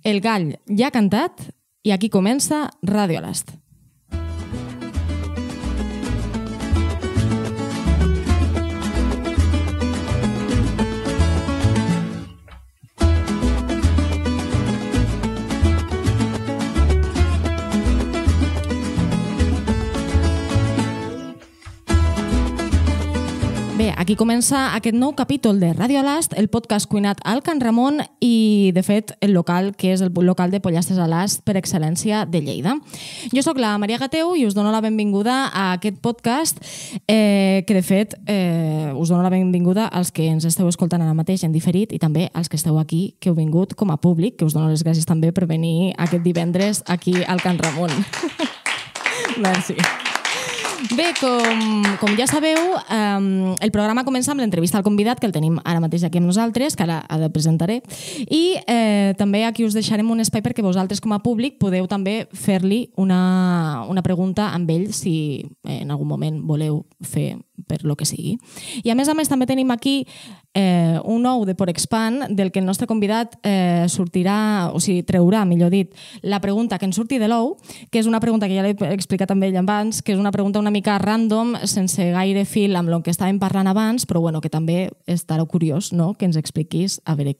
El gall ja ha cantat i aquí comença Ràdio Alast. Bé, aquí comença aquest nou capítol de Ràdio Alast, el podcast cuinat al Can Ramon i, de fet, el local que és el local de pollastres Alast per excel·lència de Lleida. Jo sóc la Maria Gateu i us dono la benvinguda a aquest podcast que, de fet, us dono la benvinguda als que ens esteu escoltant ara mateix en diferit i també als que esteu aquí, que heu vingut com a públic, que us dono les gràcies també per venir aquest divendres aquí al Can Ramon. Merci. Bé, com ja sabeu, el programa comença amb l'entrevista al convidat, que el tenim ara mateix aquí amb nosaltres, que ara el presentaré, i també aquí us deixarem un espai perquè vosaltres com a públic podeu també fer-li una pregunta amb ell si en algun moment voleu fer per lo que sigui. I a més també tenim aquí un ou de Porexpan del que el nostre convidat sortirà, o sigui, treurà, millor dit, la pregunta que ens surti de l'ou, que és una pregunta que ja l'he explicat amb ell abans, que és una pregunta una mica random, sense gaire fil amb el que estàvem parlant abans, però bueno, que també estareu curiós, no?, que ens expliquis a veure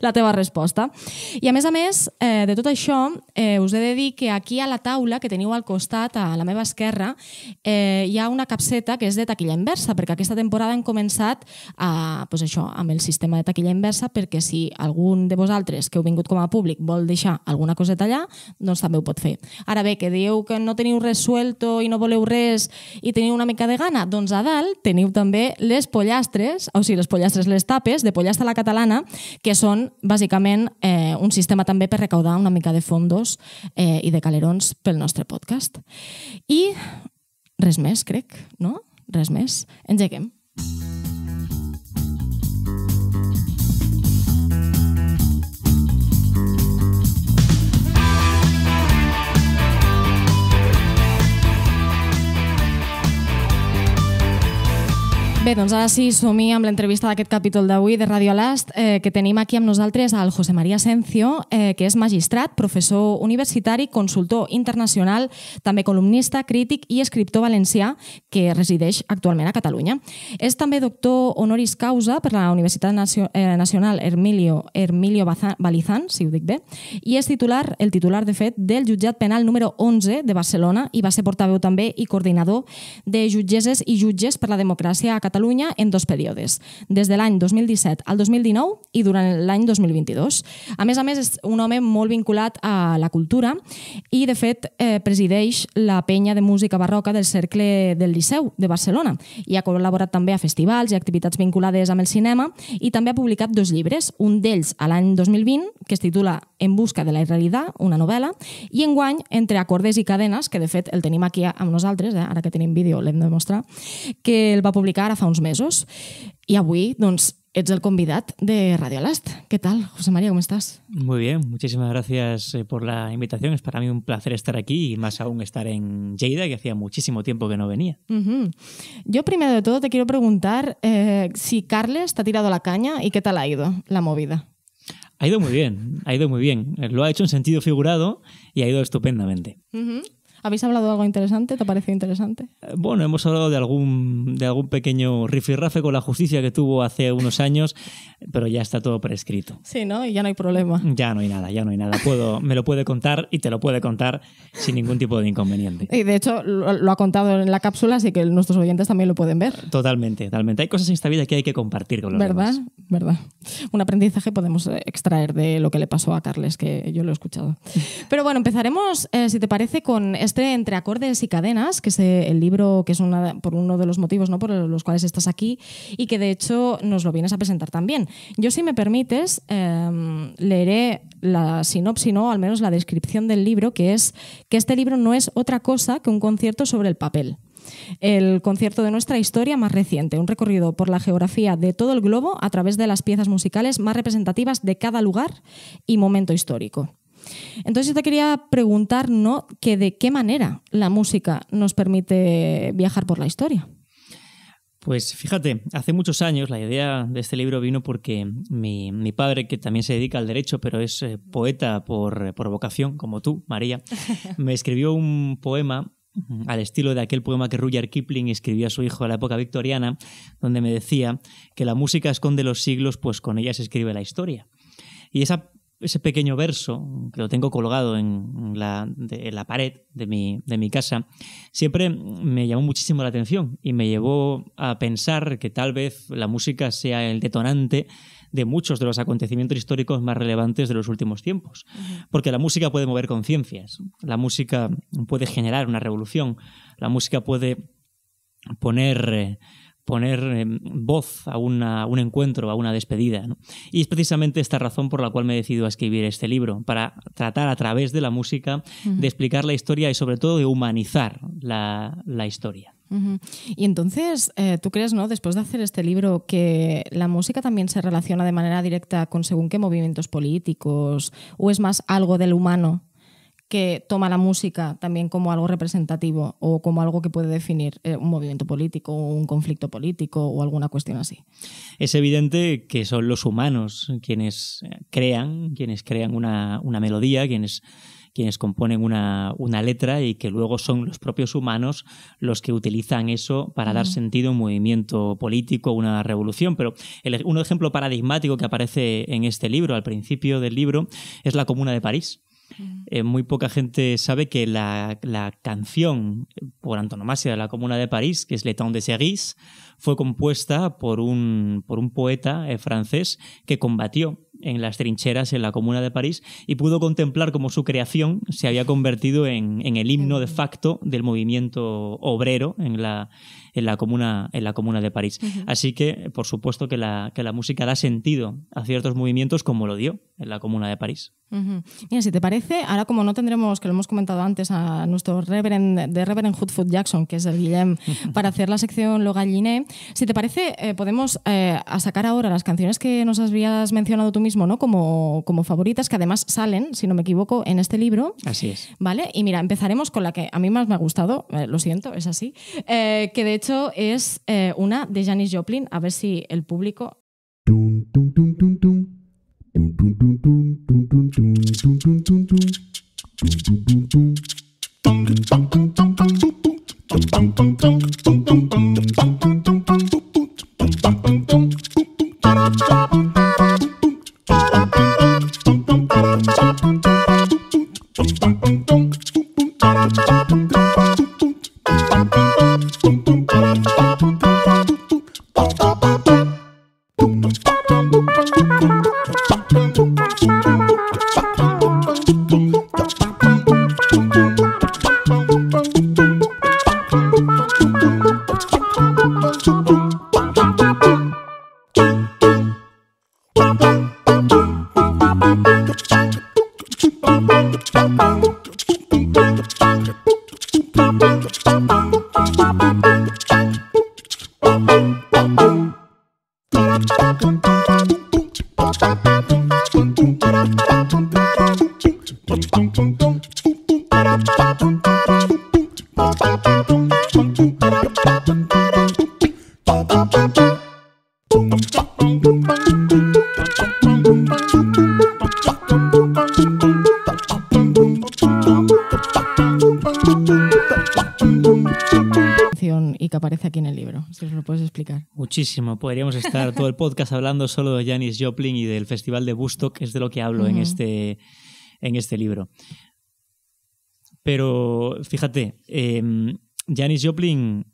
la teva resposta. I a més, de tot això, us he de dir que aquí a la taula que teniu al costat, a la meva esquerra, hi ha una capseta que és de taquilla inversa, perquè aquesta temporada hem començat amb el sistema de taquilla inversa, perquè si algun de vosaltres que heu vingut com a públic vol deixar alguna coseta allà, doncs també ho pot fer. Ara bé, que dieu que no teniu res suelto i no voleu res i teniu una mica de gana, doncs a dalt teniu també les pollastres, o sigui, les tapes de pollastre a la catalana, que són bàsicament un sistema també per recaudar una mica de fondos i de calerons pel nostre podcast. I res més, crec, no? Res més. Engeguem. Bé, doncs ara sí, som-hi amb l'entrevista d'aquest capítol d'avui de Ràdio Alast, que tenim aquí amb nosaltres al José María Asencio, que és magistrat, professor universitari, consultor internacional, també columnista, crític i escriptor valencià, que resideix actualment a Catalunya. És també doctor honoris causa per la Universitat Nacional Hermilio Balizán, si ho dic bé, i és el titular, de fet, del jutjat penal número 11 de Barcelona i va ser portaveu també i coordinador de jutgesses i jutges per la democràcia a Catalunya en dos períodes, des de l'any 2017 al 2019 i durant l'any 2022. A més, és un home molt vinculat a la cultura i, de fet, presideix la penya de música barroca del Cercle del Liceu de Barcelona i ha col·laborat també a festivals i activitats vinculades amb el cinema i també ha publicat 2 llibres, un d'ells a l'any 2020, que es titula En busca de la irrealitat, una novel·la, i enguany Entre acordes i cadenes, que de fet el tenim aquí amb nosaltres, ara que tenim vídeo l'hem de mostrar, que el va publicar ara fa uns mesos. I avui, doncs, ets el convidat de Radio Alast. ¿Qué tal, José María? ¿Cómo estás? Muy bien, muchísimas gracias por la invitación. Es para mí un placer estar aquí y más aún estar en Lleida, que hacía muchísimo tiempo que no venía. Yo primero de todo te quiero preguntar si Carles te ha tirado la caña y qué tal ha ido la movida. Ha ido muy bien, ha ido muy bien. Lo ha hecho en sentido figurado y ha ido estupendamente. ¿Habéis hablado de algo interesante? ¿Te ha parecido interesante? Bueno, hemos hablado de algún pequeño rifirrafe con la justicia que tuvo hace unos años, pero ya está todo prescrito. Sí, ¿no? Y ya no hay problema. Ya no hay nada. Me lo puede contar y te lo puede contar sin ningún tipo de inconveniente. Y de hecho lo ha contado en la cápsula, así que nuestros oyentes también lo pueden ver. Totalmente. Hay cosas en esta vida que hay que compartir con los demás. ¿Verdad? Un aprendizaje podemos extraer de lo que le pasó a Carles, que yo lo he escuchado. Pero bueno, empezaremos, si te parece, con Entre acordes y cadenas, que es el libro que es por uno de los motivos, ¿no?, por los cuales estás aquí y que de hecho nos lo vienes a presentar también. Yo, si me permites, leeré la sinopsis, ¿no?, al menos la descripción del libro, que es que este libro no es otra cosa que un concierto sobre el papel. El concierto de nuestra historia más reciente, un recorrido por la geografía de todo el globo a través de las piezas musicales más representativas de cada lugar y momento histórico. Entonces yo te quería preguntar, ¿no?, que de qué manera la música nos permite viajar por la historia. Pues fíjate, hace muchos años la idea de este libro vino porque mi padre, que también se dedica al derecho, pero es poeta por vocación, como tú, María, me escribió un poema al estilo de aquel poema que Rudyard Kipling escribió a su hijo en la época victoriana, donde me decía que la música esconde los siglos, pues con ella se escribe la historia. Y ese pequeño verso, que lo tengo colgado en la pared de mi casa, siempre me llamó muchísimo la atención y me llevó a pensar que tal vez la música sea el detonante de muchos de los acontecimientos históricos más relevantes de los últimos tiempos. Porque la música puede mover conciencias, la música puede generar una revolución, la música puede poner voz a un encuentro, a una despedida, ¿no? Y es precisamente esta razón por la cual me he decidido a escribir este libro, para tratar a través de la música de explicar la historia y sobre todo de humanizar la historia. Y entonces, ¿tú crees, no, después de hacer este libro, que la música también se relaciona de manera directa con según qué movimientos políticos, o es más algo del humano que toma la música también como algo representativo o como algo que puede definir un movimiento político o un conflicto político o alguna cuestión así? Es evidente que son los humanos quienes crean una melodía, quienes componen una letra, y que luego son los propios humanos los que utilizan eso para dar sentido a un movimiento político, una revolución. Pero un ejemplo paradigmático que aparece en este libro, al principio del libro, es la Comuna de París. Muy poca gente sabe que la canción por antonomasia de la Comuna de París, que es Le Temps de Cerise, fue compuesta por un poeta francés que combatió en las trincheras en la Comuna de París y pudo contemplar cómo su creación se había convertido en el himno de facto del movimiento obrero en la Comuna de París. Así que, por supuesto, que la música da sentido a ciertos movimientos, como lo dio en la Comuna de París. Mira, si te parece, ahora como no tendremos, que lo hemos comentado antes, a nuestro Reverend Hoodfoot Jackson, que es el Guillem, para hacer la sección Lo Galliné, si te parece, podemos a sacar ahora las canciones que nos habías mencionado tú mismo, ¿no? como favoritas, que además salen, si no me equivoco, en este libro. Así es. ¿Vale? Y mira, empezaremos con la que a mí más me ha gustado, lo siento, es así, que de hecho es una de Janis Joplin, a ver si el público... Y que aparece aquí en el libro, si os lo puedes explicar. Muchísimo. Podríamos estar todo el podcast hablando solo de Janis Joplin y del Festival de Woodstock, es de lo que hablo en este libro. Pero fíjate, Janis Joplin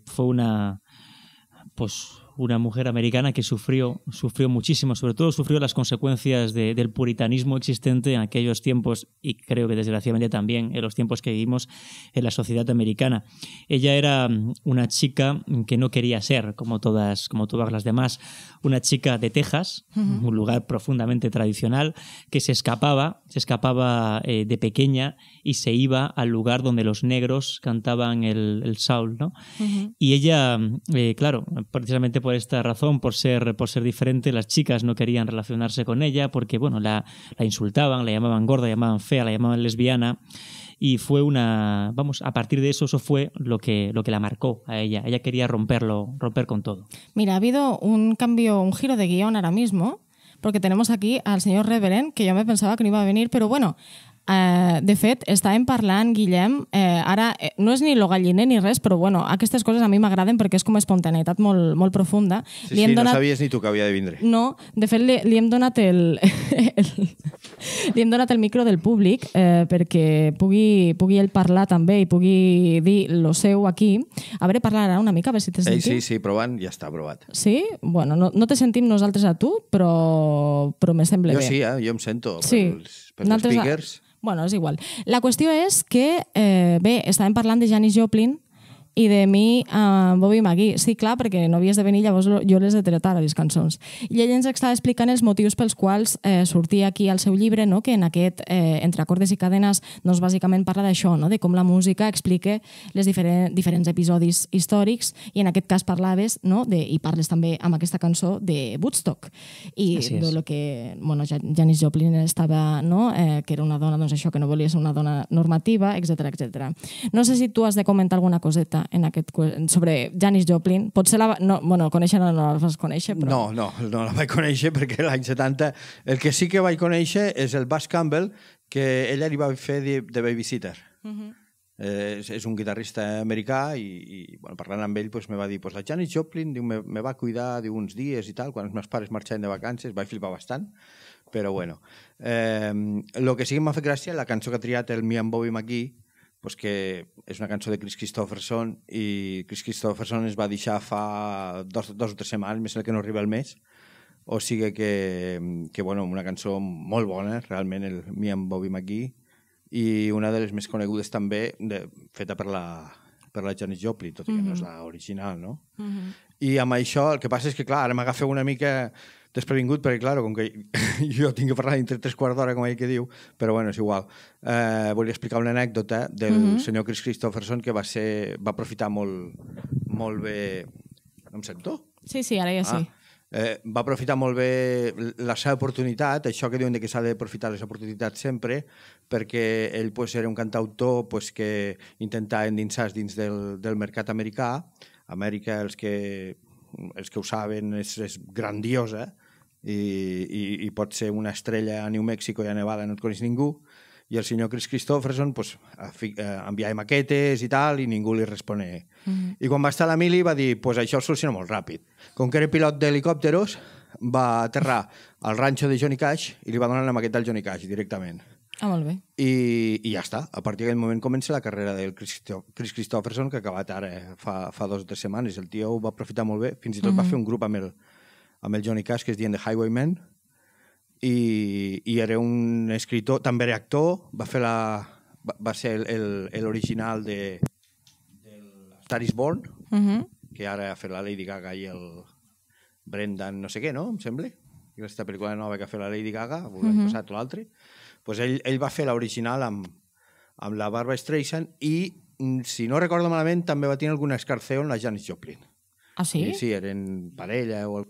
fue una mujer americana que sufrió muchísimo, sobre todo sufrió las consecuencias del puritanismo existente en aquellos tiempos, y creo que desgraciadamente también en los tiempos que vivimos en la sociedad americana. Ella era una chica que no quería ser como todas las demás, una chica de Texas, un lugar profundamente tradicional, que se escapaba de pequeña y se iba al lugar donde los negros cantaban el soul, ¿no? Y ella, claro, precisamente por esta razón, por ser diferente, las chicas no querían relacionarse con ella porque, bueno, la insultaban, la llamaban gorda, la llamaban fea, la llamaban lesbiana, y fue a partir de eso fue lo que la marcó a ella. Ella quería romper con todo. Mira, ha habido un giro de guión ahora mismo, porque tenemos aquí al señor Reverend, que yo me pensaba que no iba a venir, pero bueno, de fet, estàvem parlant, Guillem, ara no és ni lo galliner ni res, però bueno, aquestes coses a mi m'agraden perquè és com espontaneïtat molt profunda. Sí, no sabies ni tu que havia de vindre. No, de fet li hem donat li hem donat el micro del públic perquè pugui ell parlar també i pugui dir lo seu aquí. A veure, parlar ara una mica, a veure si te sentim. Sí, provant, ja està provat. Sí? Bueno, no te sentim nosaltres a tu, però me sembla bé. Jo sí, jo em sento per els speakers. Bueno, és igual. La qüestió és que, bé, estàvem parlant de Janis Joplin i de mi, Bobby McGee. Sí, clar, perquè no havies de venir, llavors jo les he tret ara, les cançons. I ell ens estava explicant els motius pels quals sortia aquí al seu llibre, no? Que en aquest Entre acordes i cadenes doncs bàsicament parla d'això, no? De com la música explica els diferents episodis històrics, i en aquest cas parlaves, no? I parles també amb aquesta cançó de Woodstock i de lo que Janis Joplin estava, no? Que era una dona, doncs això, que no volia ser una dona normativa, etc. No sé si tu has de comentar alguna coseta sobre Janis Joplin. Potser conèixer no la vas conèixer, però... No la vaig conèixer perquè l'any 70... El que sí que vaig conèixer és el Buzz Campbell, que ella li va fer de babysitter. És un guitarrista americà i parlant amb ell me va dir la Janis Joplin me va cuidar uns dies i tal, quan els meus pares marxaven de vacances, vaig flipar bastant, però bueno. El que sí que m'ha fet gràcia, la cançó que ha triat el Me and Bobby McGee, que és una cançó de Chris Christopherson, i Chris Christopherson es va deixar fa 2 o 3 setmanes, més que no arriba el mes, o sigui que una cançó molt bona, realment, el Me and Bobby McGee, i una de les més conegudes també, feta per la Janis Joplin, tot i que no és l'original, no? I amb això, el que passa és que, clar, ara m'agafeu una mica desprevingut, perquè, clar, com que jo tinc que parlar dintre 3/4 d'hora, com ell que diu, però bueno, és igual. Volia explicar una anècdota del senyor Chris Christopherson, que va aprofitar molt bé... No em sento? Sí, ara ja sí. Va aprofitar molt bé la seva oportunitat, això que diuen que s'ha d'aprofitar les oportunitats sempre, perquè ell era un cantautor que intentava endinsar dins del mercat americà. Amèrica, els que ho saben, és grandiosa, i pot ser una estrella a New Mexico i a Nevada, no et coneix ningú, i el senyor Chris Christopherson enviava maquetes i tal, i ningú li responia. I quan va estar a la mili va dir, això ho soluciona molt ràpid. Com que era pilot d'helicòpteros, va aterrar al ranxo de Johnny Cash i li va donar la maqueta al Johnny Cash directament. Ah, molt bé. I ja està. A partir d'aquell moment comença la carrera del Chris Christopherson, que ha acabat ara fa 2 o 3 setmanes. El tio ho va aprofitar molt bé. Fins i tot va fer un grup amb el Johnny Cash, que es deien The Highwaymen, i era un escritor, també era actor, va ser l'original de Star is Born, que ara ha fet la Lady Gaga i el Brendan no sé què, no? Em sembla. Aquesta pel·lícula nova que ha fet la Lady Gaga, l'any passat o l'altre. Ell va fer l'original amb la Barbra Streisand i, si no recordo malament, també va tenir algun escarceo amb la Janis Joplin. Ah, sí? Sí, eren parella o...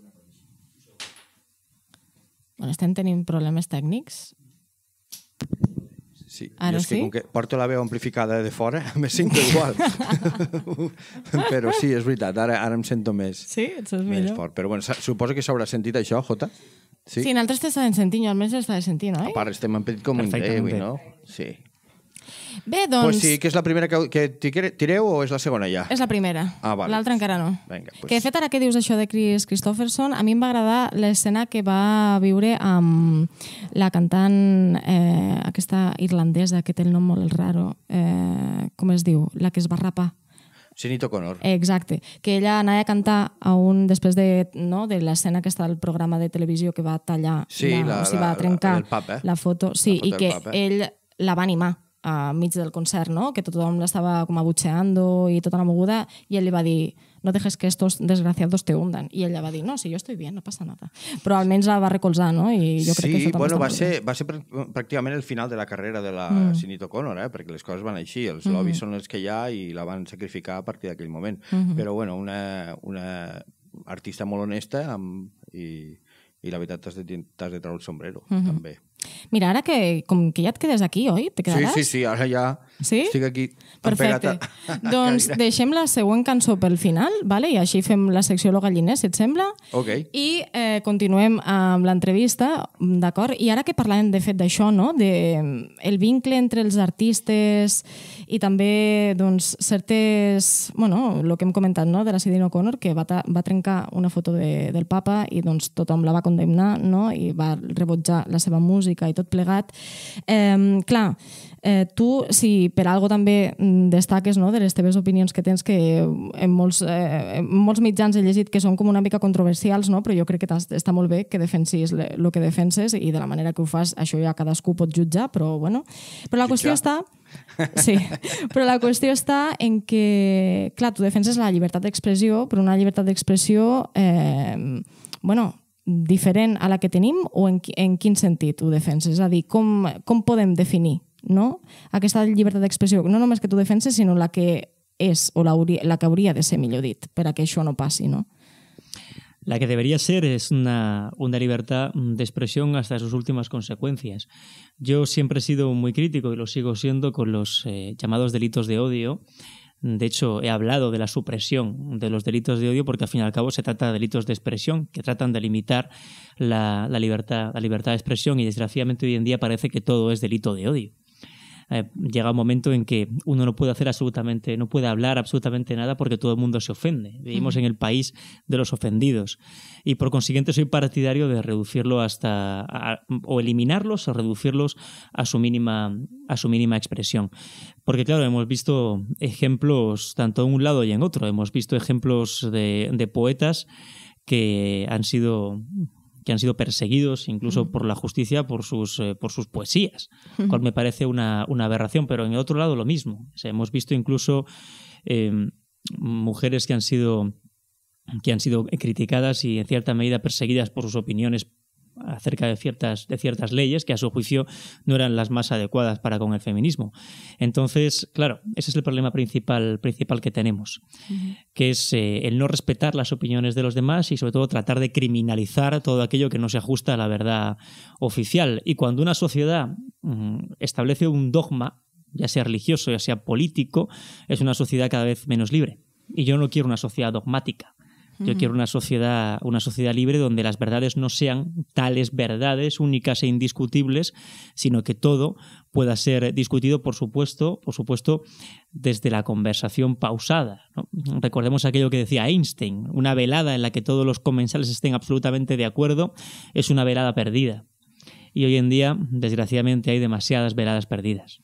Bueno, estem tenint problemes tècnics. Sí, ara sí? Com que porto la veu amplificada de fora, me sento igual. Però sí, és veritat, ara em sento més... Sí, et sents millor. Fort. Però bueno, suposo que s'haurà sentit això, Jota? Sí, nosaltres t'estàvem sentint, jo almenys l'estava sentint, oi? A part, estem en petit com un avui, no? Sí. Bé, doncs... Pues sí, que és la primera que tireu o és la segona ja? És la primera. Ah, vale. L'altra encara no. Venga, pues... Que de fet, ara que dius això de Chris Christopherson, a mi em va agradar l'escena que va viure amb la cantant aquesta irlandesa, que té el nom molt raro, com es diu? La que es va rapar. Sinead O'Connor. Exacte, que ella anava a cantar després de l'escena que està al programa de televisió que va tallar, va trencar la foto, sí, i que ell la va animar a mig del concert, no? Que tothom l'estava com abucheando i tota la moguda, i ell li va dir, no dejes que estos desgraciados te hundan. I ella va dir, no, si jo estoy bien, no passa nada. Però almenys la va recolzar, no? I jo crec que això també va ser pràcticament el final de la carrera de la Sinead O'Connor, perquè les coses van així, els lobbies són els que hi ha i la van sacrificar a partir d'aquell moment. Però, bueno, una artista molt honesta i la veritat t'has de treure el sombrero, també. Mira, ara que ja et quedes aquí, oi? Te quedaràs? Sí, ara ja estic aquí. Perfecte. Doncs deixem la següent cançó pel final, vale? I així fem la secció Lo Galliner, si et sembla. Ok. I continuem amb l'entrevista, d'acord? I ara que parlàvem, de fet, d'això, no? El vincle entre els artistes i també, doncs, certes... Bueno, el que hem comentat, no?, de la Sinéad O'Connor, que va trencar una foto del papa i, doncs, tothom la va condemnar, no?, i va rebutjar la seva música i tot plegat. Clar, tu, si per algo també destaques, no?, de les teves opinions que tens, que en molts mitjans he llegit que són com una mica controversials, no?, però jo crec que està molt bé que defensis el que defenses i de la manera que ho fas, això ja cadascú pot jutjar, però bueno. Però la qüestió està... Sí, però la qüestió està en que, clar, tu defenses la llibertat d'expressió, però una llibertat d'expressió, diferent a la que tenim, o en quin sentit ho defenses? És a dir, com podem definir, no?, aquesta llibertat d'expressió, no només que tu defenses, sinó la que és, o la que hauria de ser, millor dit, per a que això no passi, no? La que debería ser es una libertad de expresión hasta sus últimas consecuencias. Yo siempre he sido muy crítico y lo sigo siendo con los llamados delitos de odio. De hecho, he hablado de la supresión de los delitos de odio porque al fin y al cabo se trata de delitos de expresión que tratan de limitar la libertad de expresión y desgraciadamente hoy en día parece que todo es delito de odio. Llega un momento en que uno no puede hablar absolutamente nada porque todo el mundo se ofende. Vivimos en el país de los ofendidos y por consiguiente soy partidario de reducirlo o eliminarlos o reducirlos a su mínima expresión. Porque claro, hemos visto ejemplos tanto en un lado y en otro. Hemos visto ejemplos de poetas que han sido perseguidos incluso por la justicia por sus poesías, cual me parece una aberración, pero en el otro lado lo mismo. O sea, hemos visto incluso mujeres que han sido criticadas y en cierta medida perseguidas por sus opiniones acerca de ciertas leyes que a su juicio no eran las más adecuadas para con el feminismo. Entonces, claro, ese es el problema principal que tenemos, que es el no respetar las opiniones de los demás y sobre todo tratar de criminalizar todo aquello que no se ajusta a la verdad oficial. Y cuando una sociedad establece un dogma, ya sea religioso, ya sea político, es una sociedad cada vez menos libre. Y yo no quiero una sociedad dogmática. Yo quiero una sociedad libre donde las verdades no sean tales verdades únicas e indiscutibles, sino que todo pueda ser discutido, por supuesto, desde la conversación pausada, ¿no? Recordemos aquello que decía Einstein: una velada en la que todos los comensales estén absolutamente de acuerdo es una velada perdida. Y hoy en día, desgraciadamente, hay demasiadas veladas perdidas.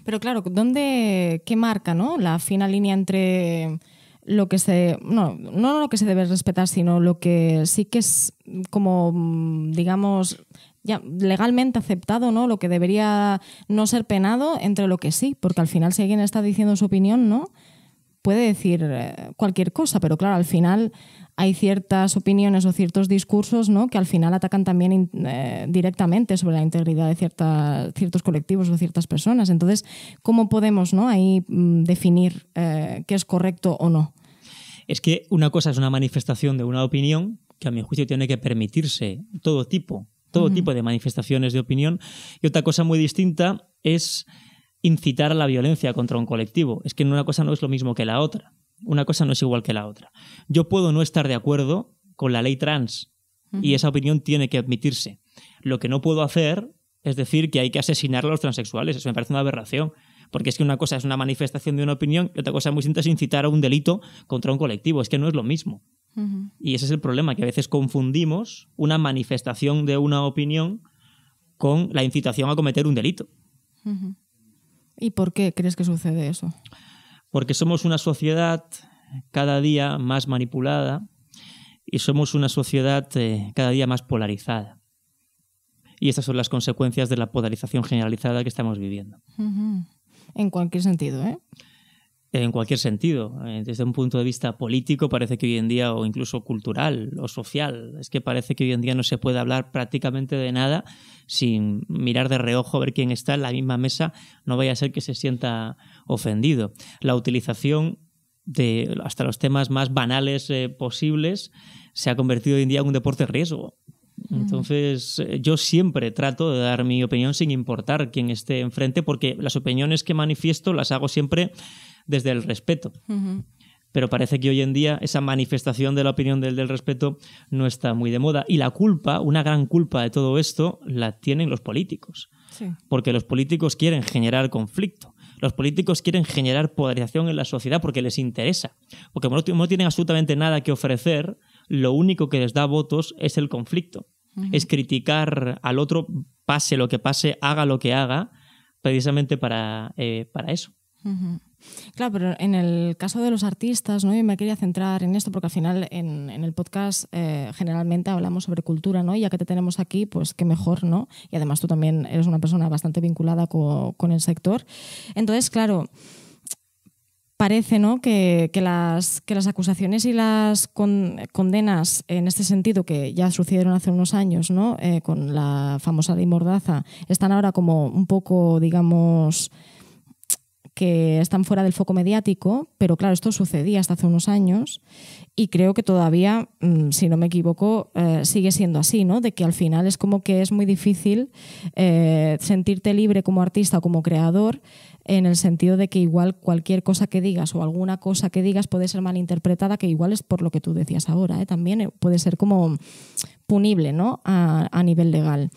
Pero claro, ¿qué marca, ¿no?, la fina línea entre lo que no lo que se debe respetar, sino lo que sí que es como, digamos, ya legalmente aceptado, ¿no?, lo que debería no ser penado, entre lo que sí? Porque al final, si alguien está diciendo su opinión, ¿no?, puede decir cualquier cosa, pero claro, al final hay ciertas opiniones o ciertos discursos, ¿no?, que al final atacan también directamente sobre la integridad de ciertos colectivos o ciertas personas. Entonces, ¿cómo podemos, ¿no?, ahí definir qué es correcto o no? Es que una cosa es una manifestación de una opinión, que a mi juicio tiene que permitirse todo tipo de manifestaciones de opinión, y otra cosa muy distinta es incitar a la violencia contra un colectivo. Es que una cosa no es lo mismo que la otra. Una cosa no es igual que la otra. Yo puedo no estar de acuerdo con la ley trans y esa opinión tiene que admitirse. Lo que no puedo hacer es decir que hay que asesinar a los transexuales. Eso me parece una aberración. Porque es que una cosa es una manifestación de una opinión y otra cosa muy distinta es incitar a un delito contra un colectivo. Es que no es lo mismo. Y ese es el problema, que a veces confundimos una manifestación de una opinión con la incitación a cometer un delito. ¿Y por qué crees que sucede eso? Porque somos una sociedad cada día más manipulada y somos una sociedad cada día más polarizada. Y estas son las consecuencias de la polarización generalizada que estamos viviendo. En cualquier sentido, ¿eh? En cualquier sentido. Desde un punto de vista político parece que hoy en día, o incluso cultural o social, es que parece que hoy en día no se puede hablar prácticamente de nada sin mirar de reojo a ver quién está en la misma mesa, no vaya a ser que se sienta ofendido. La utilización de hasta los temas más banales posibles se ha convertido hoy en día en un deporte de riesgo. Entonces, yo siempre trato de dar mi opinión sin importar quién esté enfrente, porque las opiniones que manifiesto las hago siempre desde el respeto. Pero parece que hoy en día esa manifestación de la opinión del respeto no está muy de moda. Y la culpa, una gran culpa de todo esto, la tienen los políticos. Sí. Porque los políticos quieren generar conflicto. Los políticos quieren generar polarización en la sociedad porque les interesa. Porque no tienen absolutamente nada que ofrecer, lo único que les da votos es el conflicto. Es criticar al otro, pase lo que pase, haga lo que haga, precisamente para eso. Claro, pero en el caso de los artistas, ¿no? Yo me quería centrar en esto porque al final en el podcast generalmente hablamos sobre cultura, ¿no? Y ya que te tenemos aquí, pues qué mejor, ¿no? Y además tú también eres una persona bastante vinculada con el sector. Entonces, claro, parece, ¿no? que las acusaciones y las condenas en este sentido que ya sucedieron hace unos años, ¿no? Con la famosa ley Mordaza, están ahora como un poco, digamos, que están fuera del foco mediático, pero claro, esto sucedía hasta hace unos años y creo que todavía, si no me equivoco, sigue siendo así, ¿no? De que al final es como que es muy difícil sentirte libre como artista o como creador, en el sentido de que igual cualquier cosa que digas o alguna cosa que digas puede ser malinterpretada, que igual es por lo que tú decías ahora, también puede ser como punible, ¿no? a nivel legal.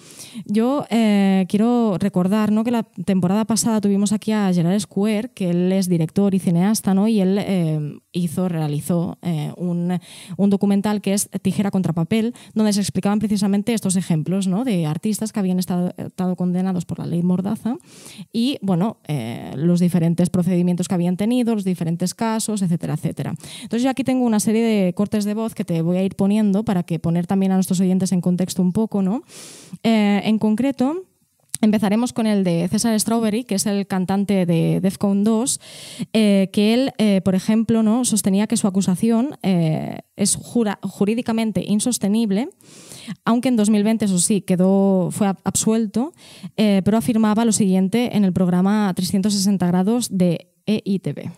Yo quiero recordar, ¿no? que la temporada pasada tuvimos aquí a Gerard Square, que él es director y cineasta, ¿no? Y él realizó un documental que es Tijera contra papel, donde se explicaban precisamente estos ejemplos, ¿no? de artistas que habían estado condenados por la ley Mordaza y, bueno, los diferentes procedimientos que habían tenido, los diferentes casos, etcétera, etcétera. Entonces yo aquí tengo una serie de cortes de voz que te voy a ir poniendo para que poner también a nuestros oyentes en contexto un poco, ¿no? En concreto, empezaremos con el de César Strawberry, que es el cantante de Defcon 2, que él, por ejemplo, ¿no? sostenía que su acusación es jurídicamente insostenible, aunque en 2020, eso sí, fue absuelto, pero afirmaba lo siguiente en el programa 360 grados de EITV.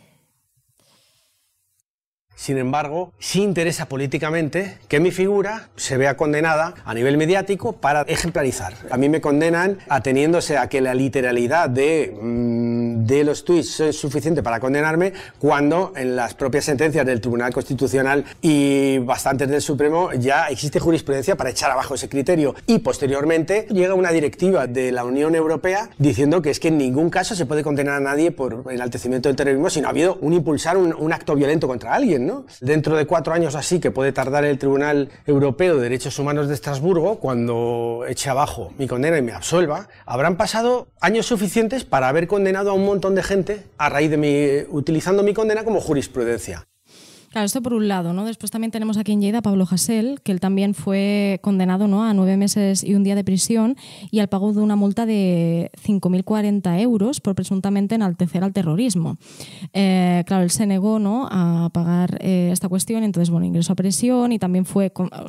Sin embargo, sí interesa políticamente que mi figura se vea condenada a nivel mediático para ejemplarizar. A mí me condenan ateniéndose a que la literalidad de los tuits es suficiente para condenarme, cuando en las propias sentencias del Tribunal Constitucional y bastantes del Supremo ya existe jurisprudencia para echar abajo ese criterio. Y posteriormente llega una directiva de la Unión Europea diciendo que es que en ningún caso se puede condenar a nadie por enaltecimiento del terrorismo si no ha habido impulsar un acto violento contra alguien, ¿no? Dentro de 4 años así, que puede tardar el Tribunal Europeo de Derechos Humanos de Estrasburgo, cuando eche abajo mi condena y me absuelva, habrán pasado años suficientes para haber condenado a un montón de gente a raíz de utilizando mi condena como jurisprudencia. Claro, esto por un lado, ¿no? Después también tenemos aquí en Lleida a Pablo Hasél, que él también fue condenado, ¿no? a 9 meses y un día de prisión y al pago de una multa de 5.040 euros por presuntamente enaltecer al terrorismo. Claro, él se negó, ¿no? a pagar esta cuestión, entonces, bueno, ingresó a prisión y también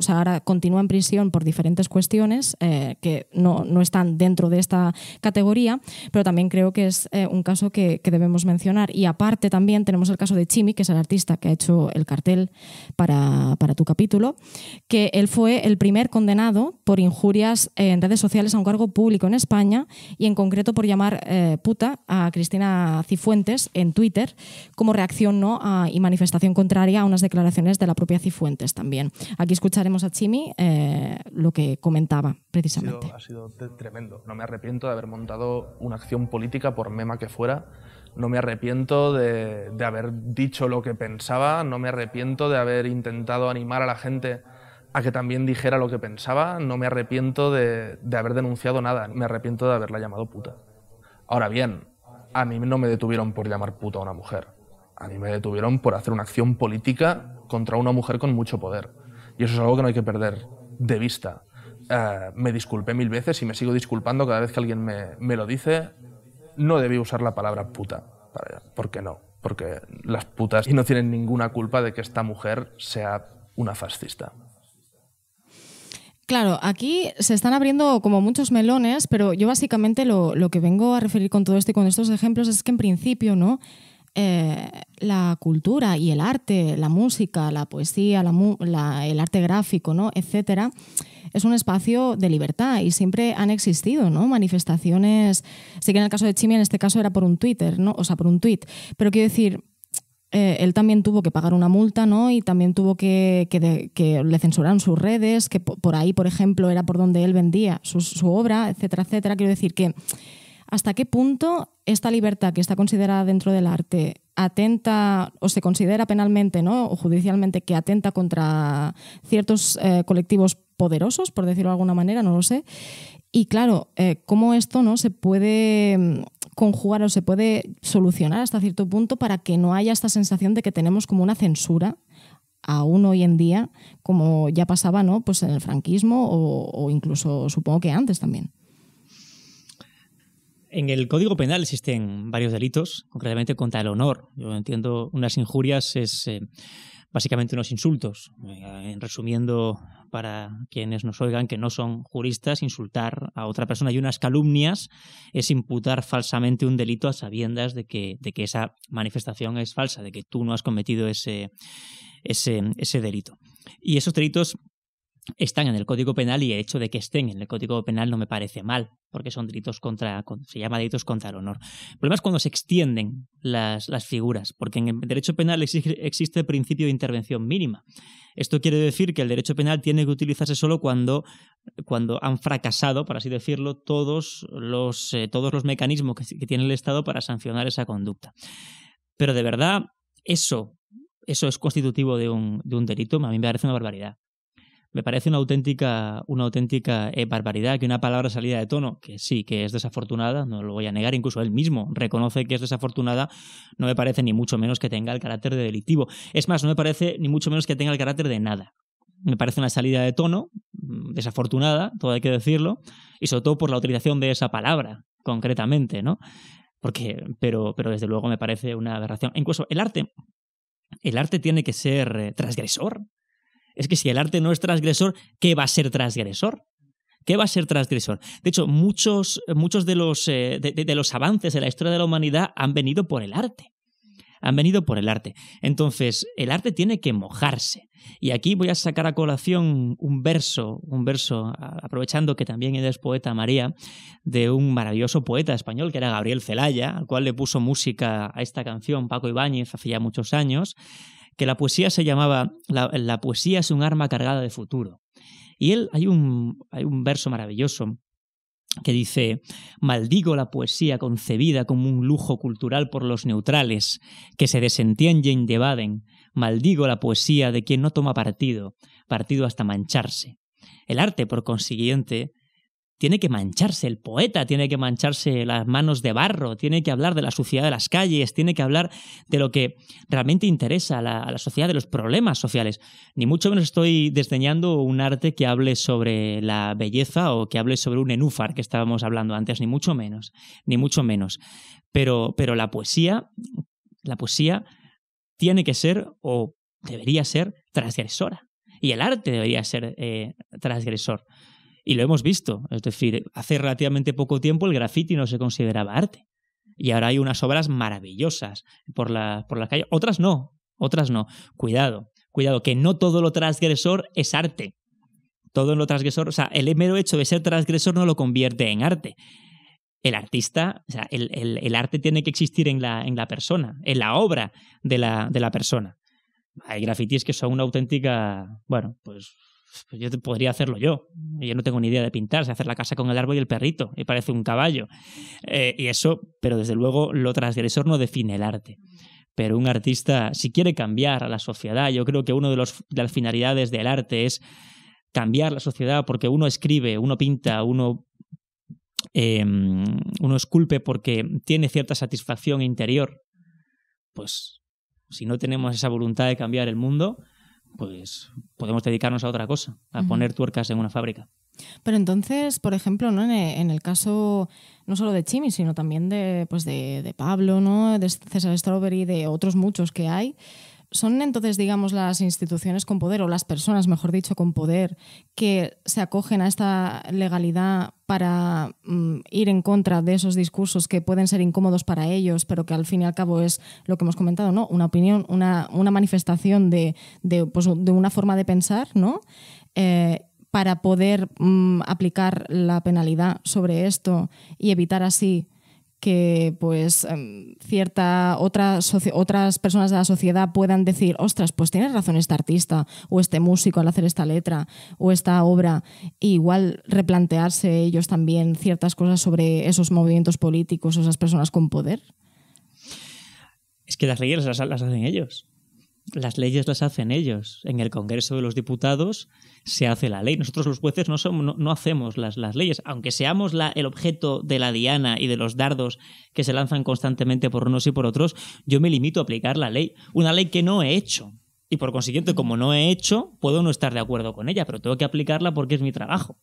ahora continúa en prisión por diferentes cuestiones que no están dentro de esta categoría, pero también creo que es un caso que debemos mencionar. Y aparte también tenemos el caso de Chimi, que es el artista que ha hecho el cartel para tu capítulo, que él fue el primer condenado por injurias en redes sociales a un cargo público en España y en concreto por llamar puta a Cristina Cifuentes en Twitter como reacción, ¿no? y manifestación contraria a unas declaraciones de la propia Cifuentes también. Aquí escucharemos a Chimi lo que comentaba precisamente. Ha sido tremendo. No me arrepiento de haber montado una acción política, por mema que fuera. No me arrepiento de haber dicho lo que pensaba, no me arrepiento de haber intentado animar a la gente a que también dijera lo que pensaba, no me arrepiento de haber denunciado nada, me arrepiento de haberla llamado puta. Ahora bien, a mí no me detuvieron por llamar puta a una mujer, a mí me detuvieron por hacer una acción política contra una mujer con mucho poder. Y eso es algo que no hay que perder de vista. Me disculpé 1000 veces y me sigo disculpando cada vez que alguien me lo dice. No debí usar la palabra puta. ¿Por qué no? Porque las putas no tienen ninguna culpa de que esta mujer sea una fascista. Claro, aquí se están abriendo como muchos melones, pero yo básicamente lo que vengo a referir con todo esto y con estos ejemplos es que en principio, ¿no? la cultura y el arte, la música, la poesía, el arte gráfico, ¿no? etcétera, es un espacio de libertad y siempre han existido, ¿no? manifestaciones. Sí que en el caso de Chimi, en este caso era por un Twitter, ¿no? O sea, por un tweet. Pero quiero decir, él también tuvo que pagar una multa, ¿no? Y también tuvo que le censuraron sus redes, que por ahí, por ejemplo, era por donde él vendía su obra, etcétera, etcétera. Quiero decir que ¿hasta qué punto esta libertad que está considerada dentro del arte atenta o se considera penalmente, ¿no? o judicialmente que atenta contra ciertos colectivos poderosos, por decirlo de alguna manera, no lo sé? Y claro, cómo esto, ¿no? se puede conjugar o se puede solucionar hasta cierto punto para que no haya esta sensación de que tenemos como una censura aún hoy en día, como ya pasaba, ¿no? pues en el franquismo o incluso supongo que antes también. En el Código Penal existen varios delitos, concretamente contra el honor. Yo entiendo unas injurias es básicamente unos insultos. Resumiendo, para quienes nos oigan que no son juristas, insultar a otra persona. Y unas calumnias es imputar falsamente un delito a sabiendas de que esa manifestación es falsa, de que tú no has cometido ese delito. Y esos delitos están en el Código Penal y el hecho de que estén en el Código Penal no me parece mal, porque son delitos se llama delitos contra el honor. El problema es cuando se extienden las figuras, porque en el derecho penal existe el principio de intervención mínima. Esto quiere decir que el derecho penal tiene que utilizarse solo cuando han fracasado, por así decirlo, todos los mecanismos que tiene el Estado para sancionar esa conducta. Pero de verdad, eso es constitutivo de un delito. A mí me parece una barbaridad. Me parece una auténtica barbaridad que una palabra salida de tono, que sí, que es desafortunada, no lo voy a negar, incluso él mismo reconoce que es desafortunada, no me parece ni mucho menos que tenga el carácter de delictivo. Es más, no me parece ni mucho menos que tenga el carácter de nada. Me parece una salida de tono desafortunada, todo hay que decirlo, y sobre todo por la utilización de esa palabra, concretamente, ¿no? Pero desde luego me parece una aberración. Incluso el arte tiene que ser transgresor. Es que si el arte no es transgresor, ¿qué va a ser transgresor? ¿Qué va a ser transgresor? De hecho, muchos de los avances de la historia de la humanidad han venido por el arte. Entonces, el arte tiene que mojarse. Y aquí voy a sacar a colación un verso, aprovechando que también eres poeta, María, de un maravilloso poeta español que era Gabriel Celaya, al cual le puso música a esta canción Paco Ibáñez hace ya muchos años, que la poesía se llamaba La poesía es un arma cargada de futuro. Y hay un verso maravilloso que dice: maldigo la poesía concebida como un lujo cultural por los neutrales, que se desentienden y evaden. Maldigo la poesía de quien no toma partido hasta mancharse. El arte, por consiguiente, tiene que mancharse, el poeta tiene que mancharse las manos de barro, tiene que hablar de la suciedad de las calles, tiene que hablar de lo que realmente interesa a la sociedad, de los problemas sociales. Ni mucho menos estoy desdeñando un arte que hable sobre la belleza o que hable sobre un nenúfar que estábamos hablando antes, ni mucho menos. Pero la poesía tiene que ser o debería ser transgresora. Y el arte debería ser transgresor. Y lo hemos visto, es decir, hace relativamente poco tiempo el graffiti no se consideraba arte. Y ahora hay unas obras maravillosas por la calle. Otras no. Cuidado, que no todo lo transgresor es arte. Todo lo transgresor, o sea, el mero hecho de ser transgresor no lo convierte en arte. El artista, o sea, el arte tiene que existir en la persona, en la obra de la persona. Hay grafitis que son una auténtica, bueno, pues yo podría hacerlo yo no tengo ni idea de pintar, sé hacer la casa con el árbol y el perrito, y parece un caballo. Pero desde luego lo transgresor no define el arte. Pero un artista, si quiere cambiar a la sociedad, yo creo que una de las finalidades del arte es cambiar la sociedad, porque uno escribe, uno pinta, uno esculpe porque tiene cierta satisfacción interior. Pues si no tenemos esa voluntad de cambiar el mundo, pues podemos dedicarnos a otra cosa, a poner tuercas en una fábrica. Pero entonces, por ejemplo, ¿no? En el caso no solo de Chimi, sino también de Pablo, ¿no? De César Strawberry, de otros muchos que hay, ¿Son entonces, digamos, las instituciones con poder, o las personas, mejor dicho, con poder, que se acogen a esta legalidad para ir en contra de esos discursos que pueden ser incómodos para ellos, pero que al fin y al cabo es lo que hemos comentado, ¿no? Una opinión, una manifestación de una forma de pensar, ¿no? Para poder aplicar la penalidad sobre esto y evitar así que pues otras personas de la sociedad puedan decir, ostras, pues tienes razón este artista o este músico al hacer esta letra o esta obra, e igual replantearse ellos también ciertas cosas sobre esos movimientos políticos o esas personas con poder? Es que las leyes las hacen ellos. Las leyes las hacen ellos. En el Congreso de los Diputados se hace la ley. Nosotros los jueces no hacemos las leyes. Aunque seamos el objeto de la diana y de los dardos que se lanzan constantemente por unos y por otros, yo me limito a aplicar la ley. Una ley que no he hecho. Y por consiguiente, como no he hecho, puedo no estar de acuerdo con ella, pero tengo que aplicarla porque es mi trabajo.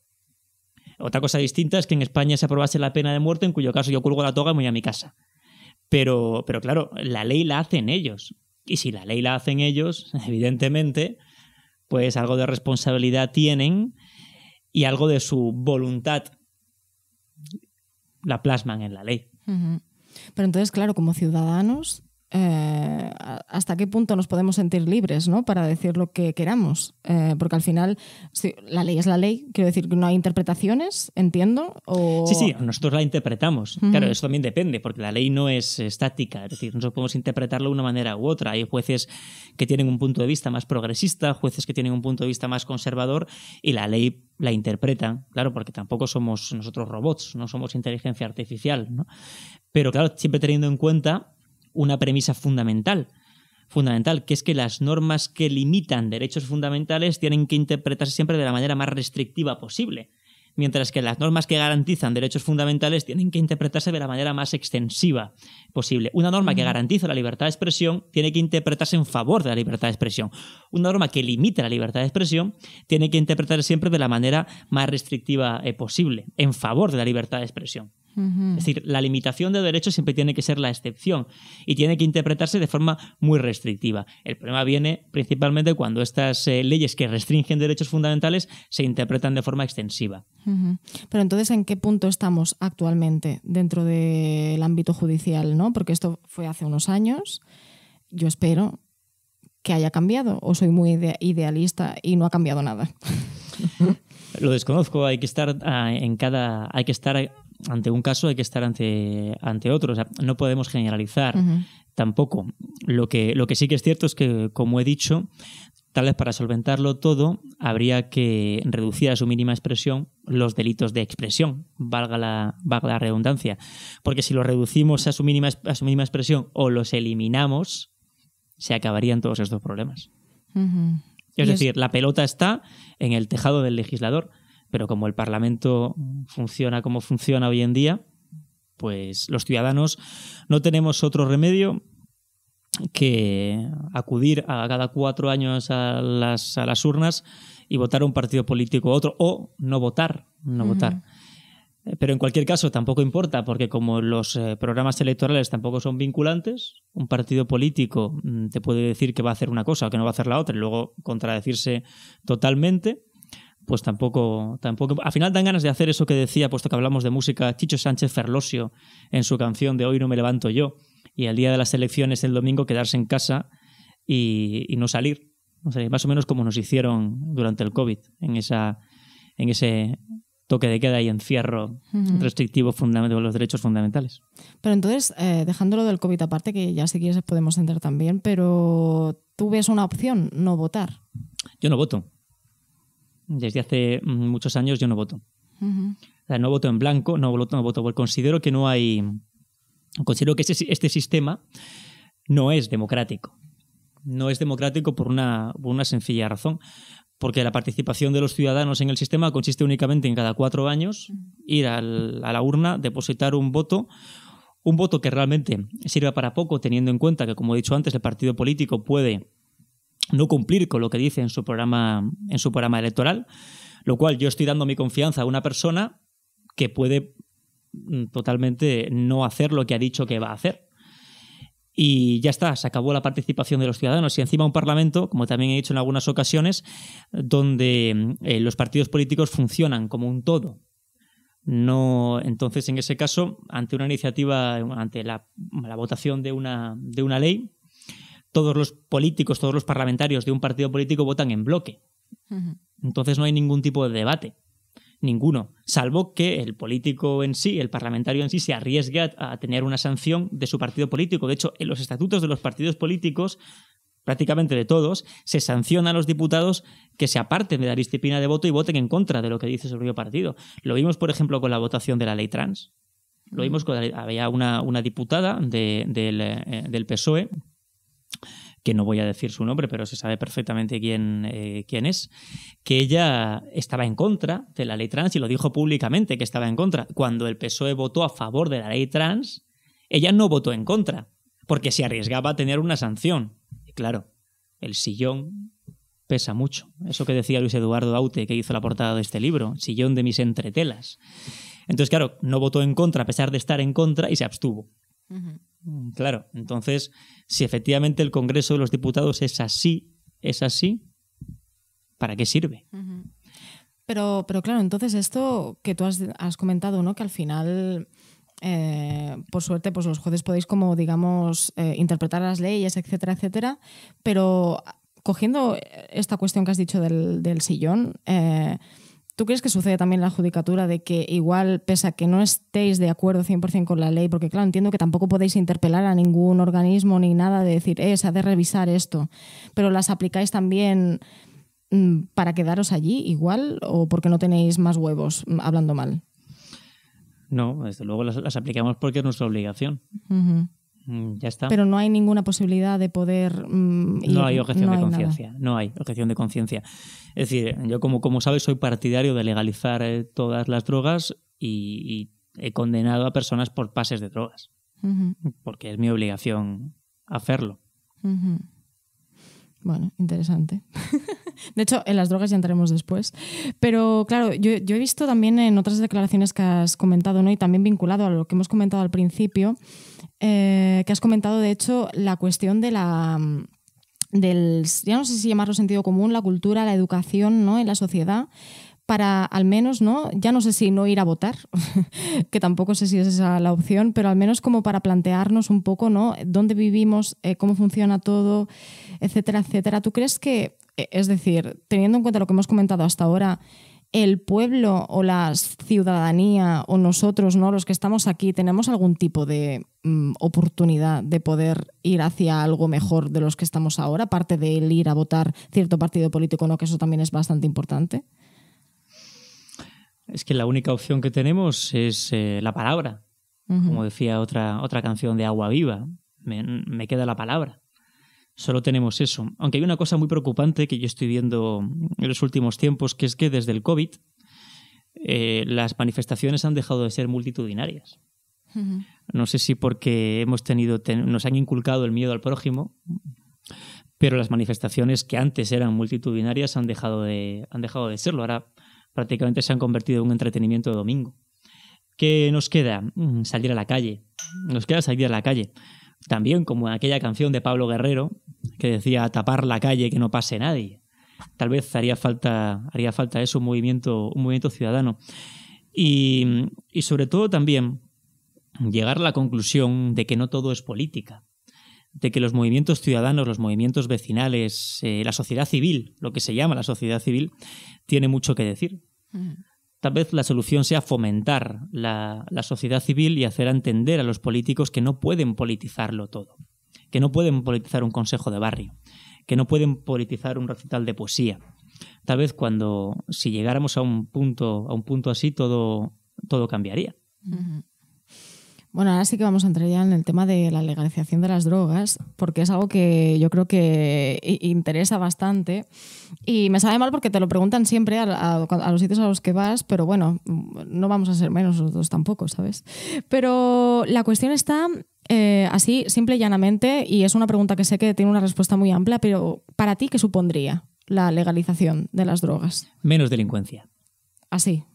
Otra cosa distinta es que en España se aprobase la pena de muerte, en cuyo caso yo cuelgo la toga y me voy a mi casa. Pero claro, la ley la hacen ellos. Y si la ley la hacen ellos, evidentemente, pues algo de responsabilidad tienen y algo de su voluntad la plasman en la ley. Uh-huh. Pero entonces, claro, como ciudadanos, ¿hasta qué punto nos podemos sentir libres, ¿no? Para decir lo que queramos? Porque al final, sí, la ley es la ley, quiero decir que no hay interpretaciones, entiendo. O... Sí, nosotros la interpretamos. Uh-huh. Claro, eso también depende, porque la ley no es estática, es decir, nosotros podemos interpretarlo de una manera u otra. Hay jueces que tienen un punto de vista más progresista, jueces que tienen un punto de vista más conservador, y la ley la interpretan, claro, porque tampoco somos nosotros robots, no somos inteligencia artificial, ¿no? Pero claro, siempre teniendo en cuenta una premisa fundamental, que es que las normas que limitan derechos fundamentales tienen que interpretarse siempre de la manera más restrictiva posible, mientras que las normas que garantizan derechos fundamentales tienen que interpretarse de la manera más extensiva posible. Una norma que garantiza la libertad de expresión tiene que interpretarse en favor de la libertad de expresión. Una norma que limita la libertad de expresión tiene que interpretarse siempre de la manera más restrictiva posible, en favor de la libertad de expresión. Es decir, la limitación de derechos siempre tiene que ser la excepción y tiene que interpretarse de forma muy restrictiva. El problema viene principalmente cuando estas leyes que restringen derechos fundamentales se interpretan de forma extensiva. Pero entonces, ¿en qué punto estamos actualmente dentro del ámbito judicial, ¿no? Porque esto fue hace unos años. Yo espero que haya cambiado, o soy muy idealista y no ha cambiado nada. Lo desconozco. Hay que estar ante un caso, hay que estar ante otro. O sea, no podemos generalizar tampoco. Lo que sí que es cierto es que, como he dicho, tal vez para solventarlo todo habría que reducir a su mínima expresión los delitos de expresión, valga la redundancia. Porque si los reducimos a su mínima expresión o los eliminamos, se acabarían todos estos problemas. Es decir, la pelota está en el tejado del legislador, pero como el Parlamento funciona como funciona hoy en día, pues los ciudadanos no tenemos otro remedio que acudir a cada 4 años a las urnas y votar a un partido político u otro, o no votar. Pero en cualquier caso tampoco importa, porque como los programas electorales tampoco son vinculantes, un partido político te puede decir que va a hacer una cosa o que no va a hacer la otra y luego contradecirse totalmente. Pues tampoco. Al final dan ganas de hacer eso que decía, puesto que hablamos de música, Chicho Sánchez Ferlosio en su canción de Hoy no me levanto yo, y el día de las elecciones, el domingo, quedarse en casa y no salir. O sea, más o menos como nos hicieron durante el COVID, en ese toque de queda y encierro restrictivo de los derechos fundamentales. Pero entonces, dejándolo del COVID aparte, que ya si quieres podemos entrar también, pero ¿tú ves una opción, no votar? Yo no voto. Desde hace muchos años yo no voto. O sea, no voto en blanco, no voto, porque considero que no hay... Considero que este sistema no es democrático. No es democrático por una sencilla razón. Porque la participación de los ciudadanos en el sistema consiste únicamente en cada 4 años ir a la urna, depositar un voto que realmente sirve para poco, teniendo en cuenta que, como he dicho antes, el partido político puede no cumplir con lo que dice en su programa electoral, lo cual yo estoy dando mi confianza a una persona que puede totalmente no hacer lo que ha dicho que va a hacer. y ya está, se acabó la participación de los ciudadanos y encima un parlamento, como también he dicho en algunas ocasiones, donde los partidos políticos funcionan como un todo. No, entonces, en ese caso, ante una iniciativa, ante la votación de una ley, todos los políticos, todos los parlamentarios de un partido político votan en bloque. Entonces no hay ningún tipo de debate. Ninguno. Salvo que el político en sí, el parlamentario en sí, se arriesgue a tener una sanción de su partido político. De hecho, en los estatutos de los partidos políticos, prácticamente de todos, se sanciona a los diputados que se aparten de la disciplina de voto y voten en contra de lo que dice su propio partido. Lo vimos, por ejemplo, con la votación de la ley trans. Lo vimos había una diputada del PSOE, que no voy a decir su nombre, pero se sabe perfectamente quién es, que ella estaba en contra de la ley trans y lo dijo públicamente que estaba en contra. Cuando el PSOE votó a favor de la ley trans, ella no votó en contra, porque se arriesgaba a tener una sanción. Claro, el sillón pesa mucho. Eso que decía Luis Eduardo Aute, que hizo la portada de este libro, sillón de mis entretelas. Entonces, claro, no votó en contra a pesar de estar en contra y se abstuvo. Claro, entonces, si efectivamente el Congreso de los Diputados es así, ¿para qué sirve? Pero claro, entonces esto que tú has comentado, ¿no? Que al final... por suerte, pues los jueces podéis como, digamos, interpretar las leyes, etcétera, etcétera, pero cogiendo esta cuestión que has dicho del sillón, ¿tú crees que sucede también en la judicatura de que igual, pese a que no estéis de acuerdo 100% con la ley, porque claro, entiendo que tampoco podéis interpelar a ningún organismo ni nada de decir, se ha de revisar esto, pero las aplicáis también para quedaros allí igual o porque no tenéis más huevos, hablando mal? No, desde luego las aplicamos porque es nuestra obligación. Ya está. Pero no hay ninguna posibilidad de poder ir. No hay objeción de conciencia. No hay objeción de conciencia. Es decir, yo como sabes soy partidario de legalizar todas las drogas y he condenado a personas por pases de drogas. Porque es mi obligación hacerlo. Bueno, interesante. De hecho, en las drogas ya entraremos después. Pero claro, yo he visto también en otras declaraciones que has comentado, ¿no? Y también vinculado a lo que hemos comentado al principio, que has comentado, de hecho, la cuestión de ya no sé si llamarlo sentido común, la cultura, la educación, ¿no? En la sociedad, para al menos, ¿no? Ya no sé si no ir a votar, que tampoco sé si es esa la opción, pero al menos como para plantearnos un poco, ¿no? Dónde vivimos, cómo funciona todo, etcétera, etcétera. ¿Tú crees que, es decir, teniendo en cuenta lo que hemos comentado hasta ahora, el pueblo o la ciudadanía o nosotros, ¿no? Los que estamos aquí, tenemos algún tipo de oportunidad de poder ir hacia algo mejor de los que estamos ahora, aparte de ir a votar cierto partido político, ¿no? Que eso también es bastante importante? Es que la única opción que tenemos es la palabra. Como decía otra canción de Agua Viva, me queda la palabra. Solo tenemos eso. Aunque hay una cosa muy preocupante que yo estoy viendo en los últimos tiempos, que es que desde el COVID las manifestaciones han dejado de ser multitudinarias. No sé si porque nos han inculcado el miedo al prójimo, pero las manifestaciones que antes eran multitudinarias han dejado de serlo. Ahora prácticamente se han convertido en un entretenimiento de domingo. ¿Qué nos queda? Salir a la calle. Nos queda salir a la calle. También como en aquella canción de Pablo Guerrero que decía tapar la calle, que no pase nadie. Tal vez haría falta eso, un movimiento ciudadano. Y sobre todo también llegar a la conclusión de que no todo es política. De que los movimientos ciudadanos, los movimientos vecinales, la sociedad civil, lo que se llama la sociedad civil, tiene mucho que decir. Tal vez la solución sea fomentar la sociedad civil y hacer entender a los políticos que no pueden politizarlo todo, que no pueden politizar un consejo de barrio, que no pueden politizar un recital de poesía. Tal vez si llegáramos a un punto así, todo cambiaría. Bueno, ahora sí que vamos a entrar ya en el tema de la legalización de las drogas, porque es algo que yo creo que interesa bastante. Y me sabe mal porque te lo preguntan siempre a los sitios a los que vas, pero bueno, no vamos a ser menos nosotros tampoco, ¿sabes? Pero la cuestión está así, simple y llanamente, y es una pregunta que sé que tiene una respuesta muy amplia, pero ¿para ti qué supondría la legalización de las drogas? Menos delincuencia. Así.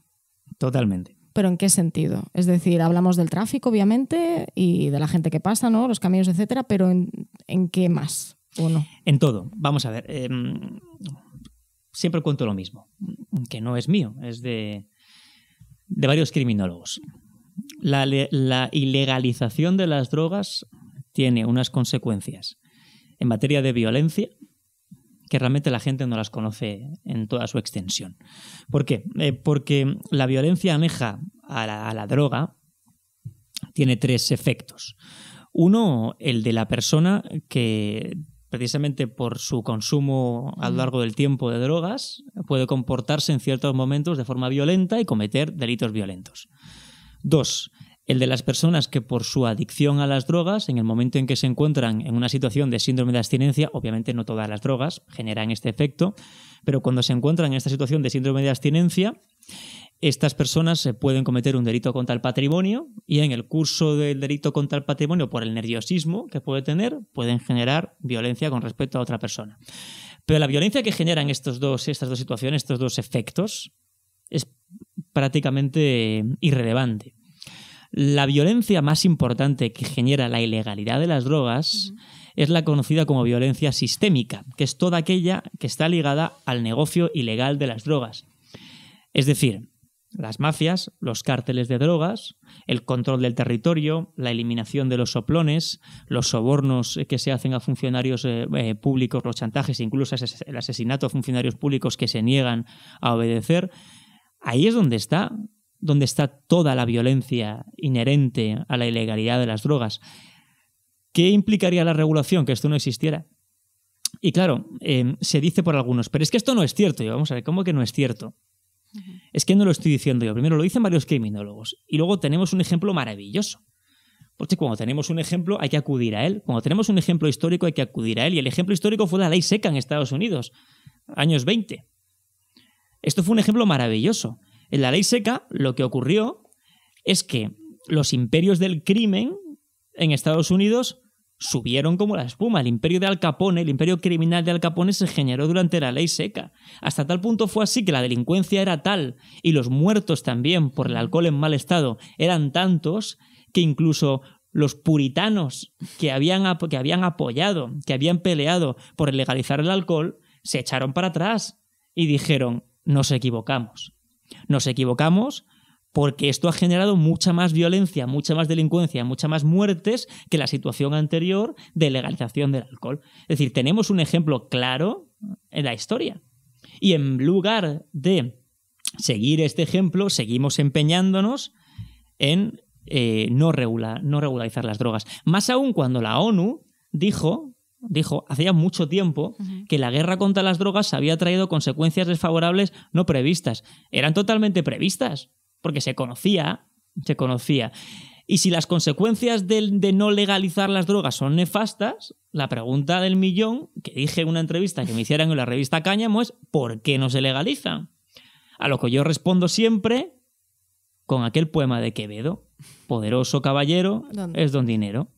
Totalmente. ¿Pero en qué sentido? Es decir, hablamos del tráfico, obviamente, y de la gente que pasa, ¿no? Los camiones, etcétera, pero ¿en qué más? ¿O no? En todo. Vamos a ver. Siempre cuento lo mismo, que no es mío, es de varios criminólogos. La ilegalización de las drogas tiene unas consecuencias en materia de violencia que realmente la gente no las conoce en toda su extensión. ¿Por qué? Porque la violencia aneja a la droga tiene 3 efectos. Uno, el de la persona que, precisamente por su consumo a lo largo del tiempo de drogas, puede comportarse en ciertos momentos de forma violenta y cometer delitos violentos. 2, el de las personas que por su adicción a las drogas, en el momento en que se encuentran en una situación de síndrome de abstinencia, obviamente no todas las drogas generan este efecto, pero cuando se encuentran en esta situación de síndrome de abstinencia, estas personas pueden cometer un delito contra el patrimonio y en el curso del delito contra el patrimonio, por el nerviosismo que puede tener, pueden generar violencia con respecto a otra persona. Pero la violencia que generan estas dos situaciones, estos 2 efectos, es prácticamente irrelevante. La violencia más importante que genera la ilegalidad de las drogas es la conocida como violencia sistémica, que es toda aquella que está ligada al negocio ilegal de las drogas. Es decir, las mafias, los cárteles de drogas, el control del territorio, la eliminación de los soplones, los sobornos que se hacen a funcionarios públicos, los chantajes, incluso el asesinato a funcionarios públicos que se niegan a obedecer. Ahí es donde está toda la violencia inherente a la ilegalidad de las drogas. ¿Qué implicaría la regulación? Que esto no existiera. Y claro, se dice por algunos, pero es que esto no es cierto. Y vamos a ver, ¿cómo que no es cierto? Es que no lo estoy diciendo yo. Primero lo dicen varios criminólogos. Y luego tenemos un ejemplo maravilloso. Porque cuando tenemos un ejemplo hay que acudir a él. Cuando tenemos un ejemplo histórico hay que acudir a él. Y el ejemplo histórico fue la ley seca en Estados Unidos, años 20. Esto fue un ejemplo maravilloso. En la ley seca lo que ocurrió es que los imperios del crimen en Estados Unidos subieron como la espuma. El imperio de Al Capone, el imperio criminal de Al Capone se generó durante la ley seca. Hasta tal punto fue así que la delincuencia era tal y los muertos también por el alcohol en mal estado eran tantos que incluso los puritanos que habían apoyado, que habían peleado por legalizar el alcohol, se echaron para atrás y dijeron: nos equivocamos. Nos equivocamos porque esto ha generado mucha más violencia, mucha más delincuencia, muchas más muertes que la situación anterior de legalización del alcohol. Es decir, tenemos un ejemplo claro en la historia. Y en lugar de seguir este ejemplo, seguimos empeñándonos en no regularizar las drogas. Más aún cuando la ONU dijo hacía mucho tiempo que la guerra contra las drogas había traído consecuencias desfavorables no previstas. Eran totalmente previstas, porque se conocía. Y si las consecuencias de no legalizar las drogas son nefastas, la pregunta del millón, que dije en una entrevista que me hicieran en la revista Cáñamo, es ¿por qué no se legaliza? A lo que yo respondo siempre con aquel poema de Quevedo: poderoso caballero es don dinero.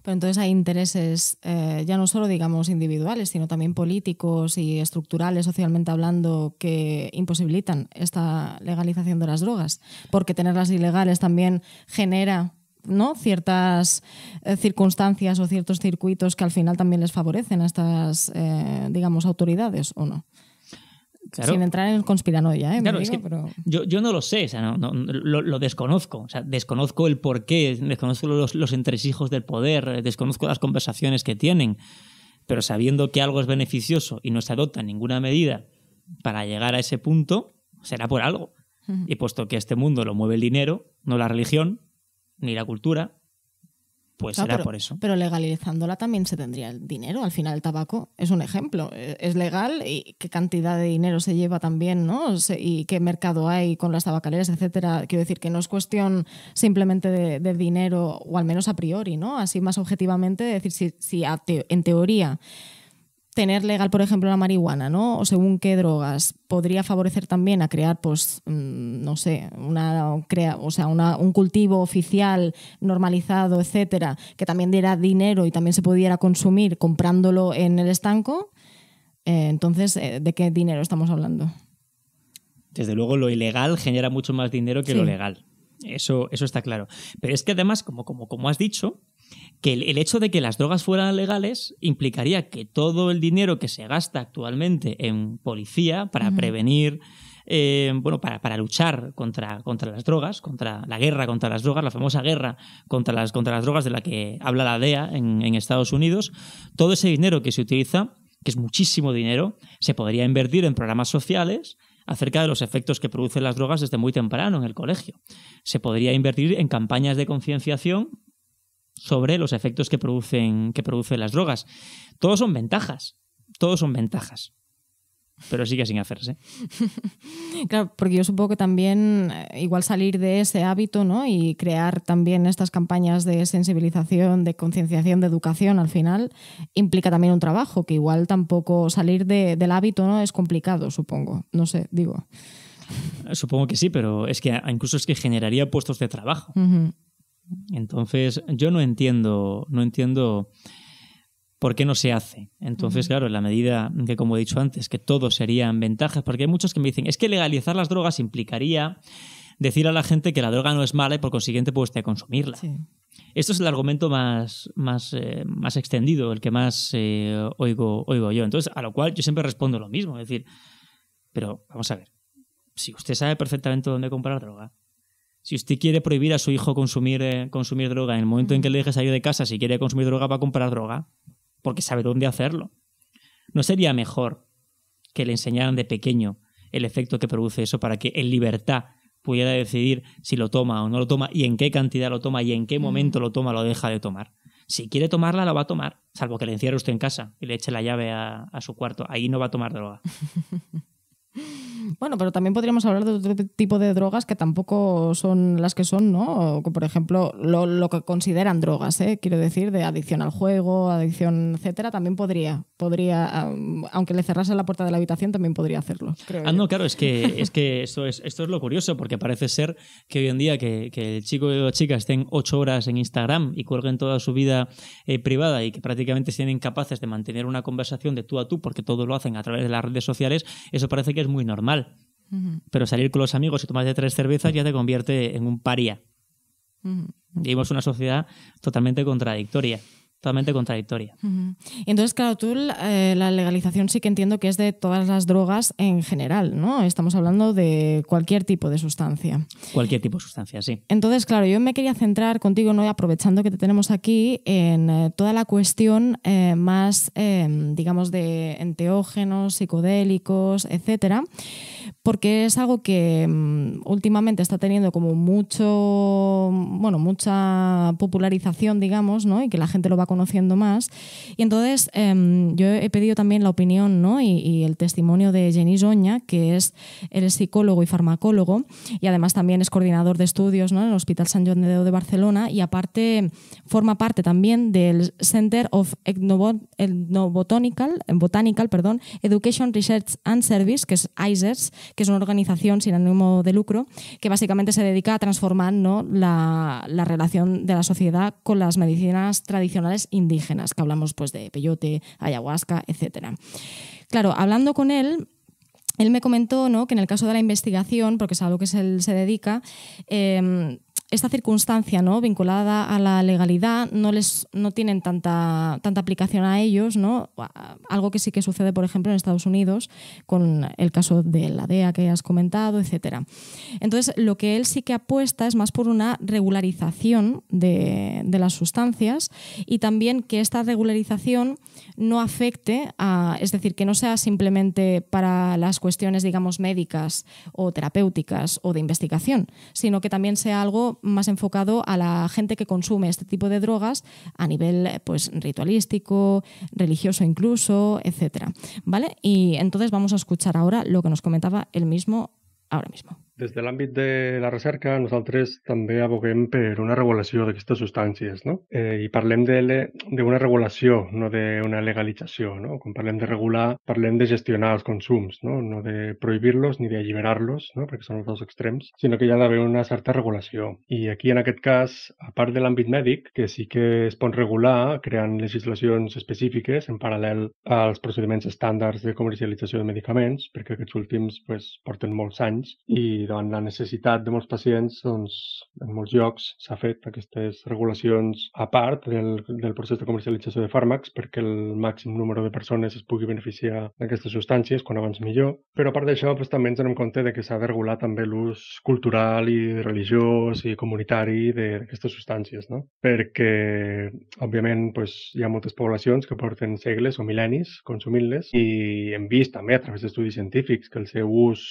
Pero entonces hay intereses ya no solo, digamos, individuales, sino también políticos y estructurales, socialmente hablando, que imposibilitan esta legalización de las drogas, porque tenerlas ilegales también genera, ¿no?, ciertas circunstancias o ciertos circuitos que al final también les favorecen a estas, digamos, autoridades, ¿o no? Claro. Sin entrar en conspiranoia, claro, es que pero... yo no lo sé, o sea, lo desconozco. O sea, desconozco el porqué, desconozco los entresijos del poder, desconozco las conversaciones que tienen, pero sabiendo que algo es beneficioso y no se adopta ninguna medida para llegar a ese punto, será por algo. Y puesto que este mundo lo mueve el dinero, no la religión, ni la cultura, pues claro, será por eso. Pero legalizándola también se tendría el dinero. Al final el tabaco es un ejemplo. Es legal y qué cantidad de dinero se lleva también, ¿no? Y qué mercado hay con las tabacaleras, etcétera. Quiero decir que no es cuestión simplemente de dinero, o al menos a priori, ¿no? Así más objetivamente, decir si en teoría tener legal, por ejemplo, la marihuana, ¿no?, o según qué drogas, podría favorecer también a crear, pues, no sé, un cultivo oficial, normalizado, etcétera, que también diera dinero y también se pudiera consumir comprándolo en el estanco. Entonces, ¿de qué dinero estamos hablando? Desde luego, lo ilegal genera mucho más dinero que lo legal. Eso está claro. Pero es que además, como has dicho, que el hecho de que las drogas fueran legales implicaría que todo el dinero que se gasta actualmente en policía para prevenir, para luchar contra las drogas, contra la guerra contra las drogas, la famosa guerra contra las drogas de la que habla la DEA en Estados Unidos, todo ese dinero que se utiliza, que es muchísimo dinero, se podría invertir en programas sociales acerca de los efectos que producen las drogas desde muy temprano en el colegio. Se podría invertir en campañas de concienciación sobre los efectos que producen las drogas. Todos son ventajas, pero sigue sin hacerse. Claro, porque yo supongo que también igual salir de ese hábito, ¿no? Y crear también estas campañas de sensibilización, de concienciación, de educación al final, implica también un trabajo, que igual tampoco salir del hábito, ¿no? Es complicado, supongo. No sé, digo. Supongo que sí, pero incluso es que generaría puestos de trabajo. Uh-huh. Entonces, yo no entiendo por qué no se hace. Entonces, claro, en la medida que, como he dicho antes, que todo serían ventajas, porque hay muchos que me dicen, es que legalizar las drogas implicaría decir a la gente que la droga no es mala y por consiguiente puede usted consumirla. Sí. Esto es el argumento más extendido, el que más oigo yo. Entonces, a lo cual yo siempre respondo lo mismo, es decir, pero vamos a ver, si usted sabe perfectamente dónde comprar droga, si usted quiere prohibir a su hijo consumir droga, en el momento en que le deje salir de casa, si quiere consumir droga, va a comprar droga, porque sabe dónde hacerlo. ¿No sería mejor que le enseñaran de pequeño el efecto que produce eso para que en libertad pudiera decidir si lo toma o no lo toma y en qué cantidad lo toma y en qué momento lo toma o lo deja de tomar? Si quiere tomarla, la va a tomar, salvo que le encierre usted en casa y le eche la llave a su cuarto. Ahí no va a tomar droga. Bueno, pero también podríamos hablar de otro tipo de drogas que tampoco son las que son, ¿no? O, por ejemplo, lo que consideran drogas, quiero decir, de adicción al juego, adicción, etcétera, también podría, aunque le cerrase la puerta de la habitación, también podría hacerlo, creo yo. No, claro, es que esto es lo curioso, porque parece ser que hoy en día que el chico o la chica estén 8 horas en Instagram y cuelguen toda su vida privada y que prácticamente sean incapaces de mantener una conversación de tú a tú porque todo lo hacen a través de las redes sociales, eso parece que es muy normal. Uh-huh. Pero salir con los amigos y tomarte 3 cervezas ya te convierte en un paria. Uh-huh. Vivimos una sociedad totalmente contradictoria. Uh-huh. Entonces, claro, tú la legalización sí que entiendo que es de todas las drogas en general, ¿no? Estamos hablando de cualquier tipo de sustancia. Cualquier tipo de sustancia, sí. Entonces, claro, yo me quería centrar contigo, ¿no? Aprovechando que te tenemos aquí, en toda la cuestión más, digamos, de enteógenos, psicodélicos, etcétera, porque es algo que últimamente está teniendo como mucha popularización, digamos, ¿no? Y que la gente lo va conociendo más. Y entonces yo he pedido también la opinión, ¿no? y el testimonio de Genís Oña, que él es psicólogo y farmacólogo y además también es coordinador de estudios, ¿no? En el Hospital Sant Joan de Déu de Barcelona y aparte forma parte también del Center of Ethnobotanical Education Research and Service, que es ICERS, que es una organización sin ánimo de lucro que básicamente se dedica a transformar, ¿no? la relación de la sociedad con las medicinas tradicionales indígenas, que hablamos pues de peyote, ayahuasca, etcétera. Claro, hablando con él me comentó, ¿no? Que en el caso de la investigación, porque es a lo que él se dedica, esta circunstancia, ¿no? Vinculada a la legalidad no tienen tanta aplicación a ellos, ¿no? Algo que sí que sucede, por ejemplo, en Estados Unidos con el caso de la DEA que has comentado, etcétera. Entonces, lo que él sí que apuesta es más por una regularización de las sustancias y también que esta regularización no afecte es decir, que no sea simplemente para las cuestiones, digamos, médicas o terapéuticas o de investigación, sino que también sea algo más enfocado a la gente que consume este tipo de drogas a nivel pues ritualístico, religioso incluso, etcétera, ¿vale? Y entonces vamos a escuchar ahora lo que nos comentaba él mismo ahora mismo. Des de l'àmbit de la recerca, nosaltres també aboguem per una regulació d'aquestes substàncies, no? I parlem d'una regulació, no d'una legalització, no? Quan parlem de regular, parlem de gestionar els consums, no? No de prohibir-los ni d'alliberar-los, no? Perquè són els dos extrems, sinó que hi ha d'haver una certa regulació. I aquí, en aquest cas, a part de l'àmbit mèdic, que sí que es pot regular creant legislacions específiques en paral·lel als procediments estàndards de comercialització de medicaments, perquè aquests últims pues, porten molts anys i davant la necessitat de molts pacients, doncs, en molts llocs s'ha fet aquestes regulacions a part del procés de comercialització de fàrmacs perquè el màxim número de persones es pugui beneficiar d'aquestes substàncies, quan abans millor. Però a part d'això, doncs, també ens anem compte de que s'ha de regular també l'ús cultural i religiós i comunitari d'aquestes substàncies, no? Perquè, òbviament, doncs, hi ha moltes poblacions que porten segles o mil·lennis consumint-les i hem vist també a través d'estudis científics que el seu ús,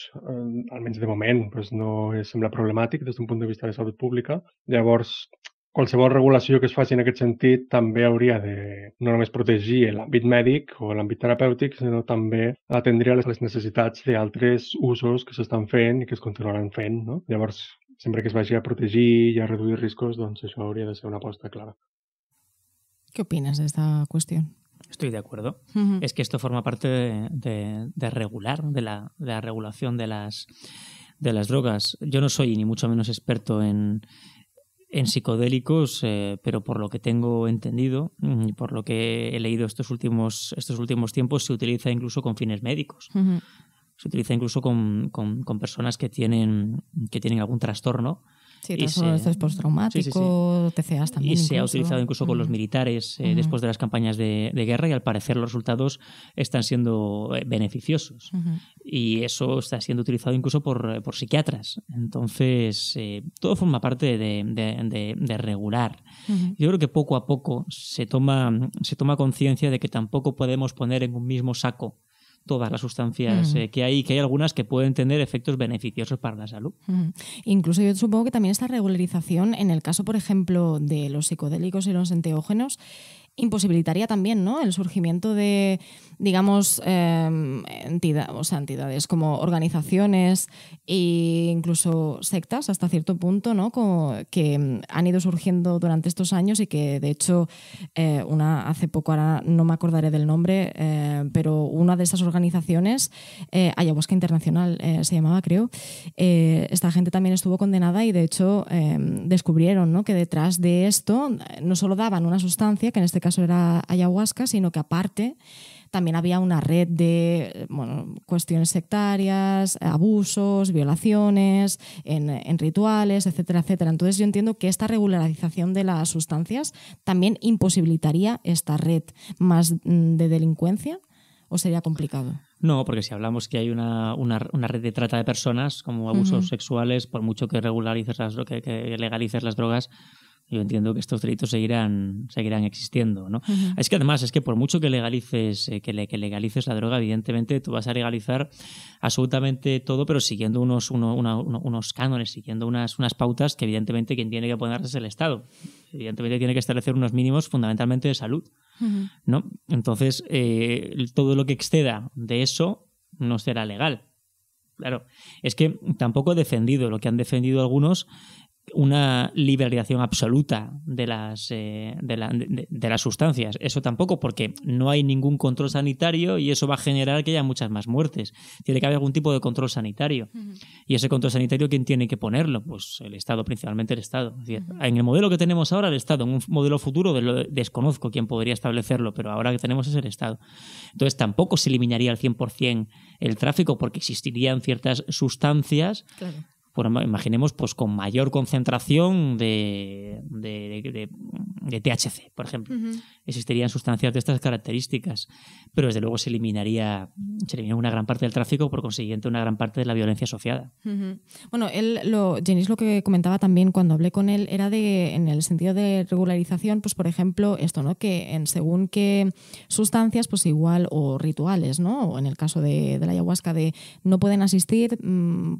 almenys de moment, doncs no sembla problemàtic des d'un punt de vista de salut pública. Llavors, qualsevol regulació que es faci en aquest sentit també hauria de no només protegir l'àmbit mèdic o l'àmbit terapèutic, sinó també atendria les necessitats d'altres usos que s'estan fent i que es continuaran fent, no? Llavors, sempre que es vagi a protegir i a reduir riscos, doncs això hauria de ser una aposta clara. ¿Qué opinas de esta cuestión? Estoy de acuerdo. Es que esto forma parte de regular, de la regulación de las drogas. Yo no soy ni mucho menos experto en psicodélicos, pero por lo que tengo entendido y por lo que he leído estos últimos tiempos, se utiliza incluso con fines médicos. Se utiliza incluso con personas que tienen algún trastorno. Sí, trastorno de estrés postraumático, TCAs también. Y se incluso ha utilizado incluso con los militares después de las campañas de guerra y al parecer los resultados están siendo beneficiosos. Y eso está siendo utilizado incluso por psiquiatras. Entonces, todo forma parte de regular. Yo creo que poco a poco se toma conciencia de que tampoco podemos poner en un mismo saco todas las sustancias que hay algunas que pueden tener efectos beneficiosos para la salud. Incluso yo supongo que también esta regularización, en el caso, por ejemplo, de los psicodélicos y los enteógenos, imposibilitaría también, ¿no?, el surgimiento de, digamos, entidades como organizaciones e incluso sectas hasta cierto punto, ¿no?, que han ido surgiendo durante estos años y que, de hecho, una hace poco, ahora no me acordaré del nombre, pero una de estas organizaciones, Ayahuasca Internacional se llamaba, creo, esta gente también estuvo condenada y, de hecho, descubrieron, ¿no?, que detrás de esto no solo daban una sustancia, que en este caso era ayahuasca, sino que aparte también había una red de cuestiones sectarias, abusos, violaciones en rituales, etcétera, etcétera. Entonces yo entiendo que esta regularización de las sustancias también imposibilitaría esta red más de delincuencia, ¿o sería complicado? No, porque si hablamos que hay una red de trata de personas, como abusos sexuales, por mucho que que legalices las drogas, yo entiendo que estos delitos seguirán existiendo, ¿no? Es que además, por mucho que legalices la droga, evidentemente tú vas a legalizar absolutamente todo, pero siguiendo unos cánones, siguiendo unas pautas que evidentemente quien tiene que ponerlas es el Estado. Evidentemente tiene que establecer unos mínimos fundamentalmente de salud, ¿no? Entonces, todo lo que exceda de eso no será legal. Claro, es que tampoco he defendido lo que han defendido algunos, una liberalización absoluta de las sustancias. Eso tampoco, porque no hay ningún control sanitario y eso va a generar que haya muchas más muertes. Tiene que haber algún tipo de control sanitario. Y ese control sanitario, ¿quién tiene que ponerlo? Pues el Estado, principalmente el Estado. Es decir, en el modelo que tenemos ahora, el Estado. En un modelo futuro desconozco quién podría establecerlo, pero ahora que tenemos es el Estado. Entonces tampoco se eliminaría al 100% el tráfico, porque existirían ciertas sustancias. Claro. Imaginemos, pues con mayor concentración de THC, por ejemplo. Existirían sustancias de estas características, pero desde luego se eliminaría una gran parte del tráfico, por consiguiente una gran parte de la violencia asociada. Bueno, Genís, lo que comentaba también cuando hablé con él era en el sentido de regularización, pues por ejemplo esto, ¿no?, que en según qué sustancias, pues igual, o rituales, ¿no?, o en el caso de la ayahuasca, no pueden asistir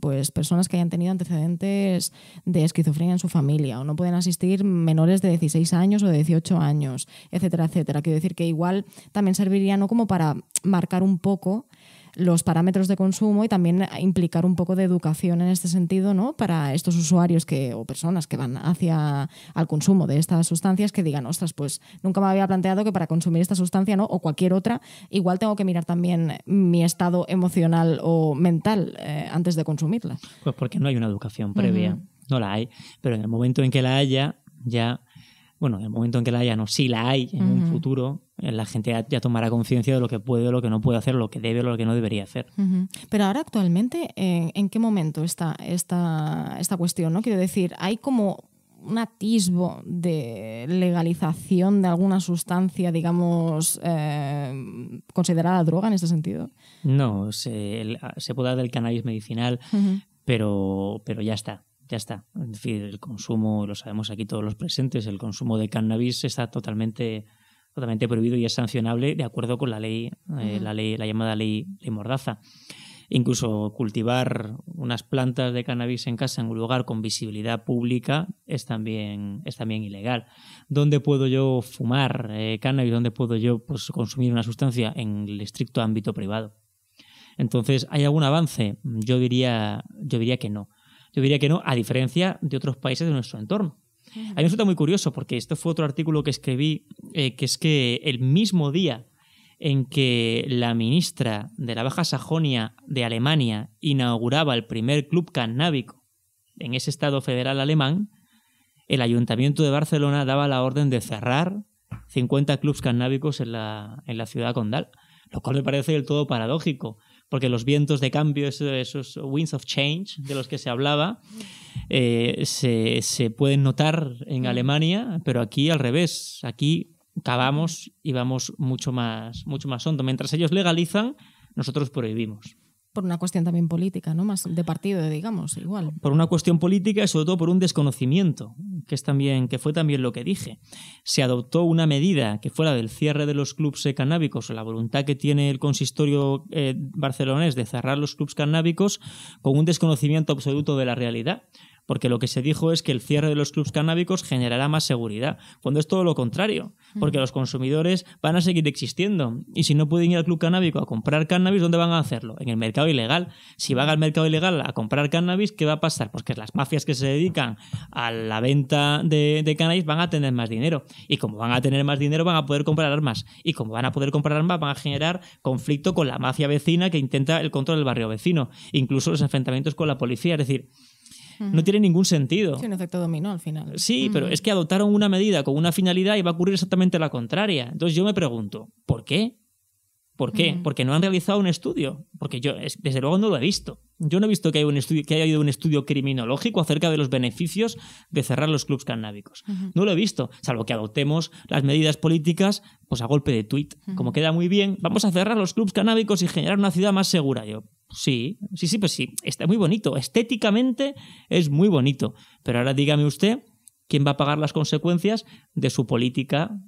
pues personas que hayan tenido antecedentes de esquizofrenia en su familia, o no pueden asistir menores de 16 años o de 18 años, etcétera, etcétera. Quiero decir que igual también serviría, ¿no?, como para marcar un poco los parámetros de consumo y también implicar un poco de educación en este sentido, ¿no?, para estos usuarios o personas que van hacia al consumo de estas sustancias, que digan, ostras, pues nunca me había planteado que para consumir esta sustancia, ¿no?, o cualquier otra, igual tengo que mirar también mi estado emocional o mental antes de consumirla. Pues porque no hay una educación previa, no la hay, pero en el momento en que la haya, ya bueno, en el momento en que la haya, no, si la hay en un futuro, la gente ya tomará conciencia de lo que puede, lo que no puede hacer, lo que debe o lo que no debería hacer. Pero ahora actualmente, ¿en qué momento está esta cuestión, ¿no? Quiero decir, hay como un atisbo de legalización de alguna sustancia, digamos, considerada droga en este sentido. No, se puede dar del cannabis medicinal, pero ya está. Ya está. Es decir, el consumo, lo sabemos aquí todos los presentes, el consumo de cannabis está totalmente prohibido y es sancionable de acuerdo con la ley, la llamada ley Mordaza. Incluso cultivar unas plantas de cannabis en casa en un lugar con visibilidad pública es también ilegal. ¿Dónde puedo yo fumar cannabis? ¿Dónde puedo yo consumir una sustancia? En el estricto ámbito privado. Entonces, ¿hay algún avance? Yo diría que no. Yo diría que no, a diferencia de otros países de nuestro entorno. A mí me resulta muy curioso porque este fue otro artículo que escribí, que es que el mismo día en que la ministra de la Baja Sajonia de Alemania inauguraba el primer club canábico en ese estado federal alemán, el Ayuntamiento de Barcelona daba la orden de cerrar 50 clubs canábicos en la ciudad condal, lo cual me parece del todo paradójico, porque los vientos de cambio, esos winds of change de los que se hablaba, se pueden notar en Alemania, pero aquí al revés. Aquí cavamos y vamos mucho más hondo. Mientras ellos legalizan, nosotros prohibimos. Por una cuestión también política, ¿no? Más de partido, digamos, igual. Por una cuestión política y sobre todo por un desconocimiento, que fue también lo que dije. Se adoptó una medida que fue la del cierre de los clubs canábicos, o la voluntad que tiene el consistorio barcelonés de cerrar los clubs canábicos con un desconocimiento absoluto de la realidad. Porque lo que se dijo es que el cierre de los clubs canábicos generará más seguridad, cuando es todo lo contrario, porque los consumidores van a seguir existiendo y si no pueden ir al club canábico a comprar cannabis, ¿dónde van a hacerlo? En el mercado ilegal. Si van al mercado ilegal a comprar cannabis, ¿qué va a pasar? Pues que las mafias que se dedican a la venta de cannabis van a tener más dinero y como van a tener más dinero van a poder comprar armas y como van a poder comprar armas van a generar conflicto con la mafia vecina que intenta el control del barrio vecino, incluso los enfrentamientos con la policía, es decir, no tiene ningún sentido. Sí, un efecto dominó al final. Sí, pero es que adoptaron una medida con una finalidad y va a ocurrir exactamente la contraria. Entonces yo me pregunto, ¿por qué? ¿Por qué? Porque no han realizado un estudio. Porque yo, desde luego, no lo he visto. Yo no he visto que haya habido un estudio criminológico acerca de los beneficios de cerrar los clubs canábicos. No lo he visto, salvo que adoptemos las medidas políticas pues a golpe de tuit. Como queda muy bien, vamos a cerrar los clubs canábicos y generar una ciudad más segura. Yo, sí, pues sí, está muy bonito. Estéticamente es muy bonito. Pero ahora dígame usted quién va a pagar las consecuencias de su política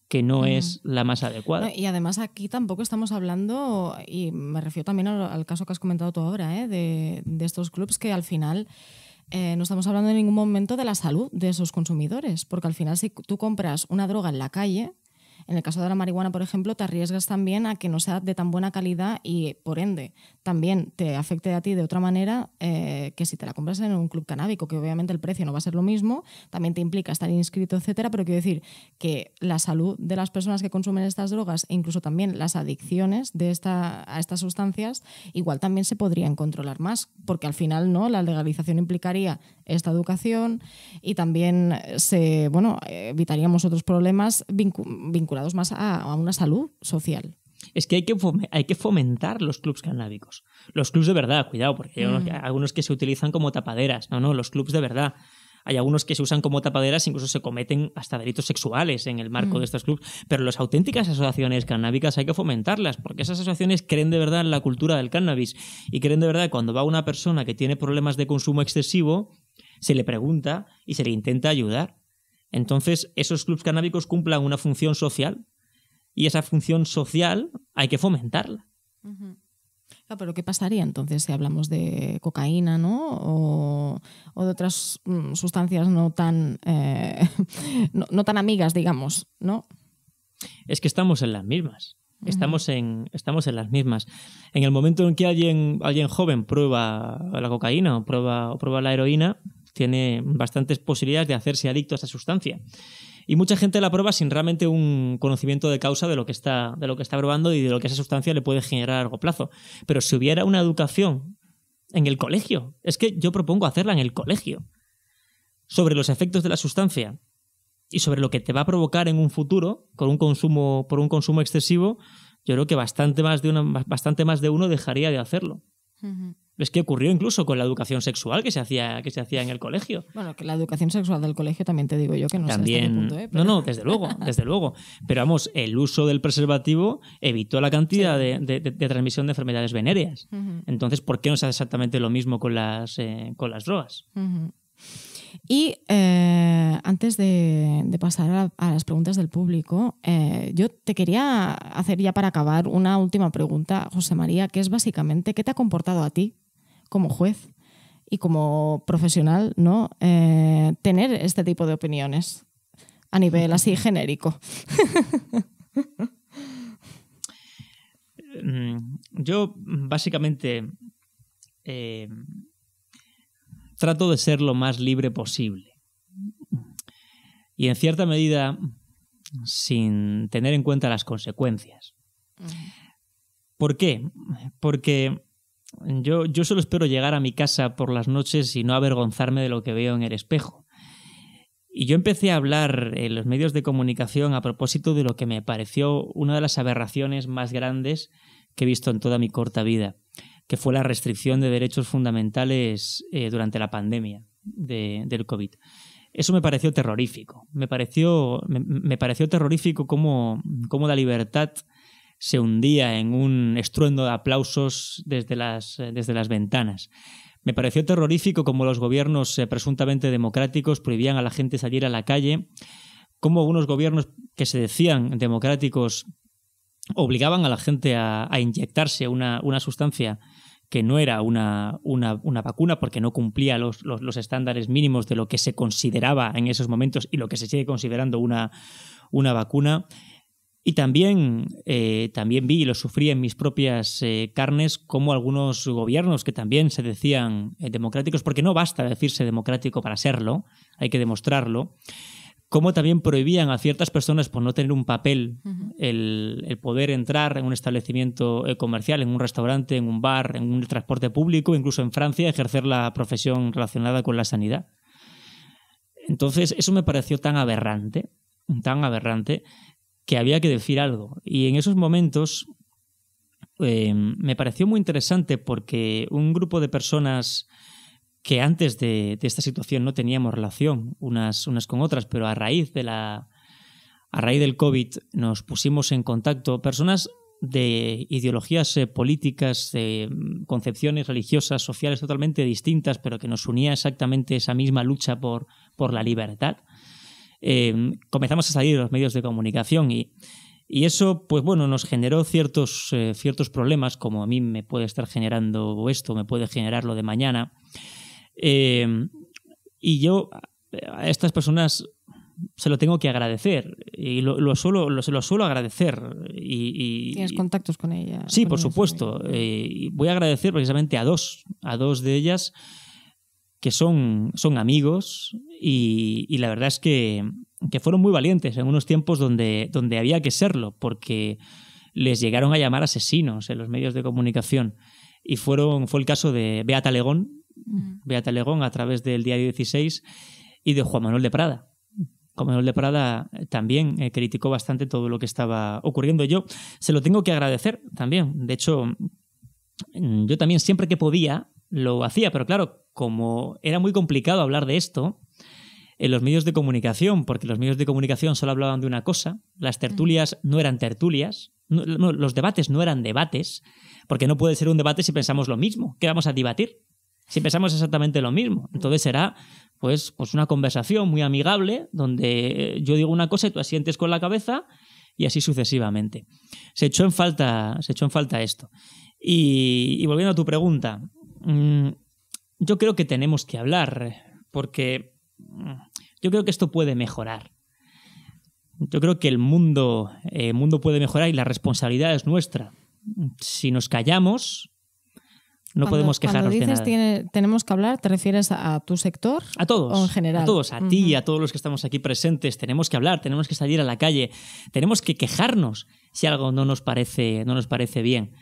que no es la más adecuada. No, y además aquí tampoco estamos hablando, y me refiero también al caso que has comentado tú ahora, de estos clubs que al final no estamos hablando en ningún momento de la salud de esos consumidores, porque al final si tú compras una droga en la calle, en el caso de la marihuana, por ejemplo, te arriesgas también a que no sea de tan buena calidad y, por ende, también te afecte a ti de otra manera que si te la compras en un club canábico, que obviamente el precio no va a ser lo mismo, también te implica estar inscrito, etcétera, pero quiero decir que la salud de las personas que consumen estas drogas e incluso también las adicciones a estas sustancias igual también se podrían controlar más, porque al final no la legalización implicaría esta educación y también evitaríamos otros problemas vinculados más a una salud social. Es que hay que fomentar los clubs canábicos. Los clubs de verdad, cuidado, porque hay algunos que se utilizan como tapaderas. No, los clubs de verdad. Hay algunos que se usan como tapaderas, incluso se cometen hasta delitos sexuales en el marco de estos clubs. Pero las auténticas asociaciones canábicas hay que fomentarlas, porque esas asociaciones creen de verdad en la cultura del cannabis y creen de verdad que cuando va una persona que tiene problemas de consumo excesivo, se le pregunta y se le intenta ayudar. Entonces, esos clubs canábicos cumplan una función social y esa función social hay que fomentarla. Claro, pero ¿qué pasaría entonces si hablamos de cocaína, ¿no? O de otras sustancias no tan amigas, digamos, ¿no? Es que estamos en las mismas. Estamos en las mismas. En el momento en que alguien joven prueba la cocaína o prueba la heroína, tiene bastantes posibilidades de hacerse adicto a esa sustancia. Y mucha gente la prueba sin realmente un conocimiento de causa de lo que está probando y de lo que esa sustancia le puede generar a largo plazo. Pero si hubiera una educación en el colegio, es que yo propongo hacerla en el colegio, sobre los efectos de la sustancia y sobre lo que te va a provocar en un futuro por un consumo excesivo, yo creo que bastante más de uno dejaría de hacerlo. Ujú. Es que ocurrió incluso con la educación sexual que se hacía en el colegio. Bueno, que la educación sexual del colegio también te digo yo que no También, sé hasta qué punto, pero... No, desde luego. Pero vamos, el uso del preservativo evitó la cantidad de transmisión de enfermedades venéreas. Ujú. Entonces, ¿por qué no se hace exactamente lo mismo con las drogas? Ujú. Y antes de pasar a las preguntas del público, yo te quería hacer ya para acabar una última pregunta, José María, que es básicamente, ¿qué te ha comportado a ti como juez y como profesional, ¿no? Tener este tipo de opiniones a nivel así genérico? Yo básicamente trato de ser lo más libre posible y en cierta medida sin tener en cuenta las consecuencias. ¿Por qué? Porque yo solo espero llegar a mi casa por las noches y no avergonzarme de lo que veo en el espejo. Y yo empecé a hablar en los medios de comunicación a propósito de lo que me pareció una de las aberraciones más grandes que he visto en toda mi corta vida, que fue la restricción de derechos fundamentales durante la pandemia del COVID. Eso me pareció terrorífico. Me pareció terrorífico cómo la libertad se hundía en un estruendo de aplausos desde las ventanas. Me pareció terrorífico cómo los gobiernos presuntamente democráticos prohibían a la gente salir a la calle, cómo algunos gobiernos que se decían democráticos obligaban a la gente a inyectarse una sustancia que no era una vacuna porque no cumplía los estándares mínimos de lo que se consideraba en esos momentos y lo que se sigue considerando una vacuna. Y también vi y lo sufrí en mis propias carnes cómo algunos gobiernos que también se decían democráticos, porque no basta decirse democrático para serlo, hay que demostrarlo, cómo también prohibían a ciertas personas por no tener un papel el poder entrar en un establecimiento comercial, en un restaurante, en un bar, en un transporte público, incluso en Francia, ejercer la profesión relacionada con la sanidad. Entonces, eso me pareció tan aberrante, que había que decir algo. Y en esos momentos me pareció muy interesante porque un grupo de personas que antes de esta situación no teníamos relación unas con otras, pero a raíz del COVID nos pusimos en contacto, personas de ideologías políticas, de concepciones religiosas, sociales totalmente distintas, pero que nos unía exactamente esa misma lucha por la libertad. Comenzamos a salir de los medios de comunicación y eso, pues bueno, nos generó ciertos problemas, como a mí me puede estar generando esto, me puede generar lo de mañana. Y yo a estas personas se lo tengo que agradecer y se lo suelo agradecer. ¿Tienes contactos con ellas? Sí, por supuesto. Y voy a agradecer precisamente a dos de ellas que son amigos y la verdad es que fueron muy valientes en unos tiempos donde había que serlo, porque les llegaron a llamar asesinos en los medios de comunicación. Y fue el caso de Beata Legón a través del Diario 16 y de Juan Manuel de Prada. Juan Manuel de Prada también criticó bastante todo lo que estaba ocurriendo. Yo se lo tengo que agradecer también. De hecho, yo también siempre que podía lo hacía, pero claro, como era muy complicado hablar de esto en los medios de comunicación, porque los medios de comunicación solo hablaban de una cosa, las tertulias no eran tertulias, los debates no eran debates, porque no puede ser un debate si pensamos lo mismo. ¿Qué vamos a debatir? Si pensamos exactamente lo mismo. Entonces será pues una conversación muy amigable donde yo digo una cosa y tú asientes con la cabeza y así sucesivamente. Se echó en falta esto. Y volviendo a tu pregunta, yo creo que tenemos que hablar porque yo creo que esto puede mejorar. Yo creo que el mundo puede mejorar y la responsabilidad es nuestra. Si nos callamos, no podemos quejarnos de nada. Cuando dices tenemos que hablar, ¿te refieres a tu sector? A todos. ¿O en general? A todos, a ti, a todos los que estamos aquí presentes. Tenemos que hablar, tenemos que salir a la calle, tenemos que quejarnos si algo no nos parece bien.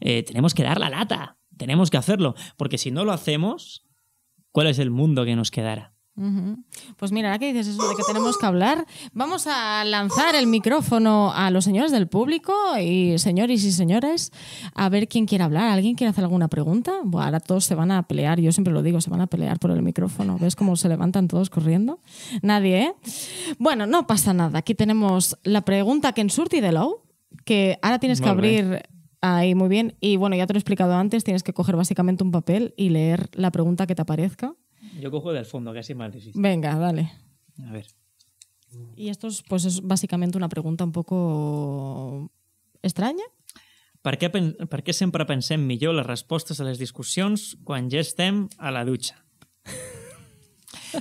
Tenemos que dar la lata, tenemos que hacerlo, porque si no lo hacemos, ¿cuál es el mundo que nos quedará? Pues mira, ahora que dices eso de que tenemos que hablar, vamos a lanzar el micrófono a los señores del público y señores y señores, a ver quién quiere hablar. ¿Alguien quiere hacer alguna pregunta? Bueno, ahora todos se van a pelear, yo siempre lo digo, se van a pelear por el micrófono. ¿Ves cómo se levantan todos corriendo? Nadie, ¿eh? Bueno, no pasa nada. Aquí tenemos la pregunta que en surti de l'ou, que ahora tienes que abrir ahí muy bien. Y bueno, ya te lo he explicado antes, tienes que coger básicamente un papel y leer la pregunta que te aparezca. Yo cojo del fondo, que así es más difícil. Venga, dale. A ver. Y esto es básicamente una pregunta un poco estranya. Per què sempre pensem millor les respostes a les discussions quan ja estem a la ducha?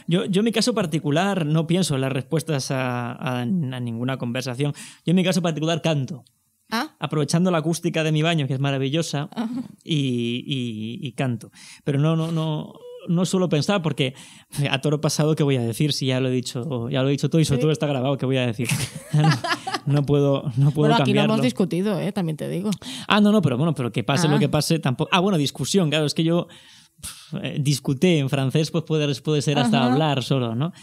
Yo en mi caso particular no pienso en las respuestas a ninguna conversación. Yo en mi caso particular canto. Aprovechando la acústica de mi baño, que es maravillosa, y canto. Pero no suelo pensar porque a toro pasado, ¿qué voy a decir? Si ya lo he dicho todo y sobre todo está grabado, ¿qué voy a decir? No puedo bueno, aquí cambiarlo. lo hemos discutido, también te digo. Pero que pase lo que pase tampoco. Bueno, discusión, claro, es que yo discuté en francés, pues puede ser hasta hablar solo, ¿no?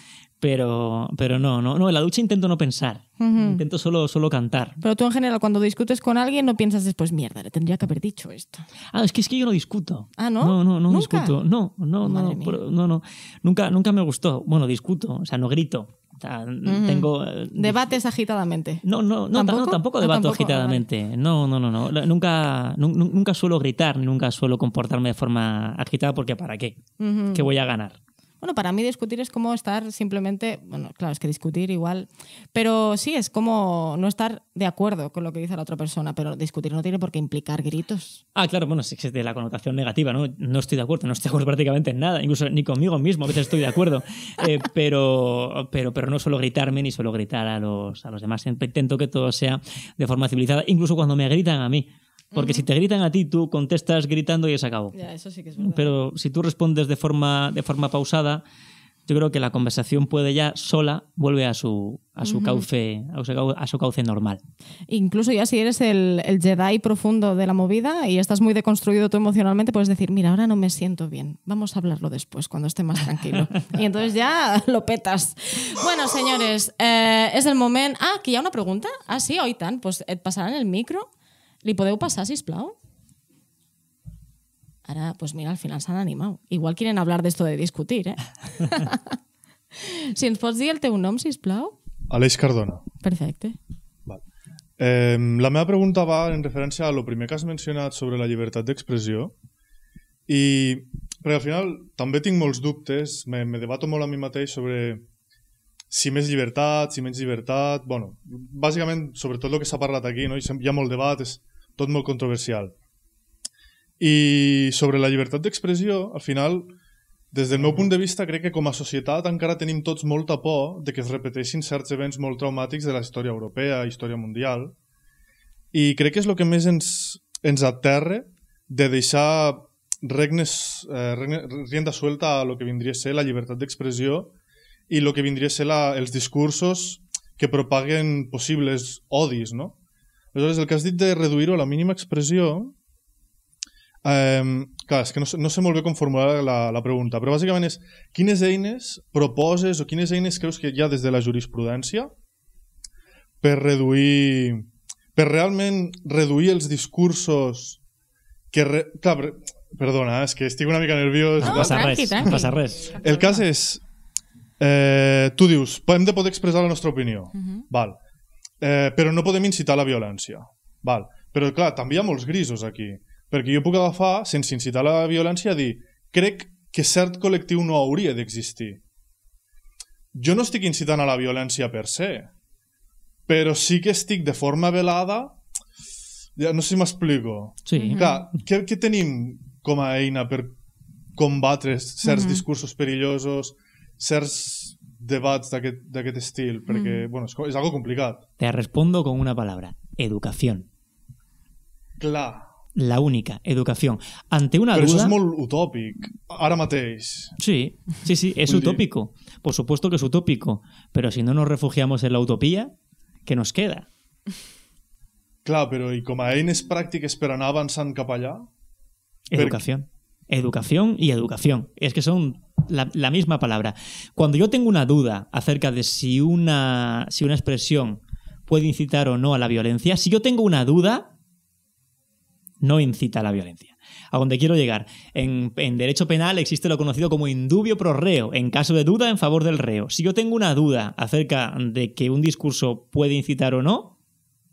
Pero no, en la ducha intento no pensar, intento solo cantar. Pero tú en general cuando discutes con alguien no piensas después, mierda, le tendría que haber dicho esto. Es que yo no discuto. ¿No? No ¿Nunca? discuto. No. Nunca me gustó. Bueno, discuto, o sea, no grito. O sea, tengo... ¿Debates agitadamente? No, tampoco debato agitadamente. No. Nunca suelo gritar, nunca suelo comportarme de forma agitada porque ¿para qué? ¿Qué voy a ganar? Bueno, para mí discutir es como estar simplemente... Bueno, claro, es que discutir igual... Pero sí, es como no estar de acuerdo con lo que dice la otra persona, pero discutir no tiene por qué implicar gritos. Claro, bueno, sí que es de la connotación negativa, ¿no? No estoy de acuerdo prácticamente en nada, incluso ni conmigo mismo, a veces estoy de acuerdo, pero no suelo gritarme ni suelo gritar a los demás. Siempre intento que todo sea de forma civilizada, incluso cuando me gritan a mí. Porque si te gritan a ti, tú contestas gritando y se acabó. Ya, eso sí que es verdad. Pero si tú respondes de forma pausada, yo creo que la conversación puede ya sola vuelve a su cauce normal. Incluso ya si eres el Jedi profundo de la movida y estás muy deconstruido tú emocionalmente, puedes decir, mira, ahora no me siento bien, vamos a hablarlo después, cuando esté más tranquilo. Y entonces ya lo petas. Bueno, señores, és el moment... que hi ha una pregunta? Sí, oi tant. Pues et passaran el micro. Li podeu passar, sisplau? Ara, pues mira, al final s'han animat. Igual quieren hablar de esto de discutir, Si ens pots dir el teu nom, sisplau? Aleix Cardona. Perfecte. Val. La meva pregunta va en referència a lo primer que has mencionat sobre la llibertat d'expressió perquè al final també tinc molts dubtes, me debato molt a mi mateix sobre si més llibertat, si menys llibertat, bueno, bàsicament sobre tot el que s'ha parlat aquí, no? Hi ha molt debat, és tot molt controversial. I sobre la llibertat d'expressió, al final, des del meu punt de vista, crec que com a societat encara tenim tots molta por de que es repeteixin certs events molt traumàtics de la història europea, història mundial, i crec que és el que més ens aterra de deixar rienda suelta a lo que vindria a ser la llibertat d'expressió i el que vindria a ser els discursos que propaguen possibles odis, no? Aleshores, el que has dit de reduir-ho a la mínima expressió, clar, és que no sé molt bé com formular la pregunta, però bàsicament és quines eines proposes o quines eines creus que hi ha des de la jurisprudència per realment reduir els discursos que... Clar, perdona, és que estic una mica nerviós. No passa res. El cas és, tu dius, hem de poder expressar la nostra opinió, val. Però no podem incitar la violència. Val. Però clar, també hi ha molts grisos aquí, perquè jo puc agafar, sense incitar la violència, a dir, crec que cert col·lectiu no hauria d'existir. Jo no estic incitant a la violència per se, però sí que estic de forma velada, no sé si m'explico. Sí. Clar, què tenim com a eina per combatre certs discursos perillosos, certs debats d'aquest estil, perquè bueno, és algo complicat. Te respondo con una palabra, educación. Clar. La única, educación. Ante una Pero duda... eso es molt utòpic, ara mateix. Sí, es utópico. Por supuesto que es utópico, pero si no nos refugiamos en la utopía, ¿qué nos queda? Clar, però i com a eines pràctiques per anar avançant cap allà? Educación. Educación y educación. Es que son la misma palabra. Cuando yo tengo una duda acerca de si una expresión puede incitar o no a la violencia, si yo tengo una duda, no incita a la violencia. A donde quiero llegar. En derecho penal existe lo conocido como indubio pro reo, en caso de duda en favor del reo. Si yo tengo una duda acerca de que un discurso puede incitar o no,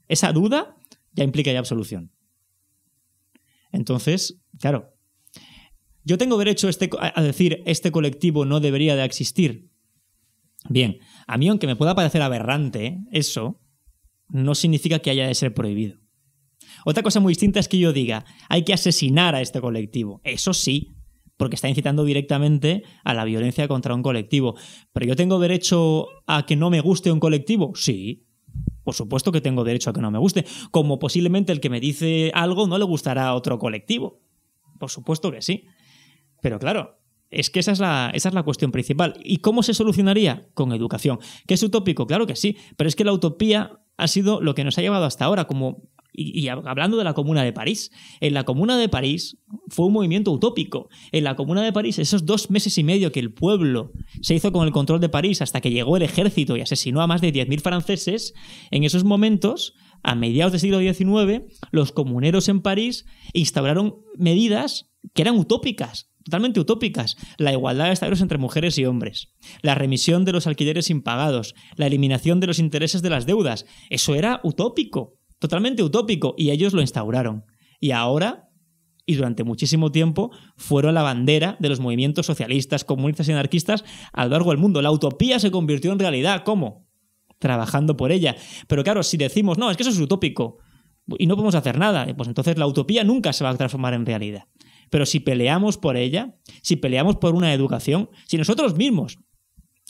esa duda ya implica ya absolución. Entonces, claro, yo tengo derecho a decir este colectivo no debería de existir. Bien, a mí aunque me pueda parecer aberrante eso, no significa que haya de ser prohibido. Otra cosa muy distinta es que yo diga, hay que asesinar a este colectivo. Eso sí, porque está incitando directamente a la violencia contra un colectivo. ¿Pero yo tengo derecho a que no me guste un colectivo? Sí, por supuesto que tengo derecho a que no me guste. Como posiblemente el que me dice algo no le gustará a otro colectivo. Por supuesto que sí. Pero claro, es que esa es la cuestión principal. ¿Y cómo se solucionaría? Con educación. ¿Que es utópico? Claro que sí. Pero es que la utopía ha sido lo que nos ha llevado hasta ahora, como... Y hablando de la Comuna de París, en la Comuna de París fue un movimiento utópico. En la Comuna de París, esos 2 meses y medio que el pueblo se hizo con el control de París hasta que llegó el ejército y asesinó a más de 10.000 franceses, en esos momentos, a mediados del siglo XIX, los comuneros en París instauraron medidas que eran utópicas, totalmente utópicas. La igualdad de salarios entre mujeres y hombres, la remisión de los alquileres impagados, la eliminación de los intereses de las deudas. Eso era utópico. Totalmente utópico, y ellos lo instauraron. Y ahora, y durante muchísimo tiempo, fueron la bandera de los movimientos socialistas, comunistas y anarquistas a lo largo del mundo. La utopía se convirtió en realidad. ¿Cómo? Trabajando por ella. Pero claro, si decimos, no, es que eso es utópico y no podemos hacer nada, pues entonces la utopía nunca se va a transformar en realidad. Pero si peleamos por ella, si peleamos por una educación, si nosotros mismos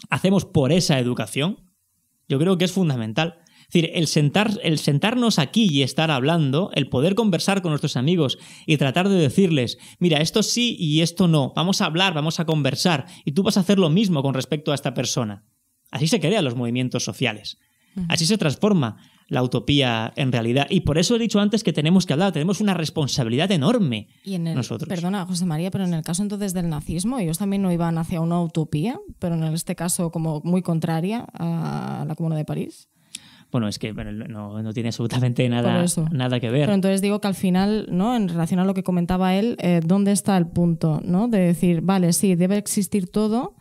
hacemos por esa educación, yo creo que es fundamental. Es decir, el sentarnos aquí y estar hablando, el poder conversar con nuestros amigos y tratar de decirles, mira, esto sí y esto no, vamos a hablar, vamos a conversar, y tú vas a hacer lo mismo con respecto a esta persona. Así se crean los movimientos sociales. Así se transforma la utopía en realidad. Y por eso he dicho antes que tenemos que hablar, tenemos una responsabilidad enorme nosotros. Perdona, José María, pero en el caso entonces del nazismo, ellos también no iban hacia una utopía, pero en este caso como muy contraria a la Comuna de París. Bueno, es que no tiene absolutamente nada que ver. Pero entonces digo que al final, ¿no? En relación a lo que comentaba él, ¿dónde está el punto, ¿no? De decir, vale, sí, debe existir todo,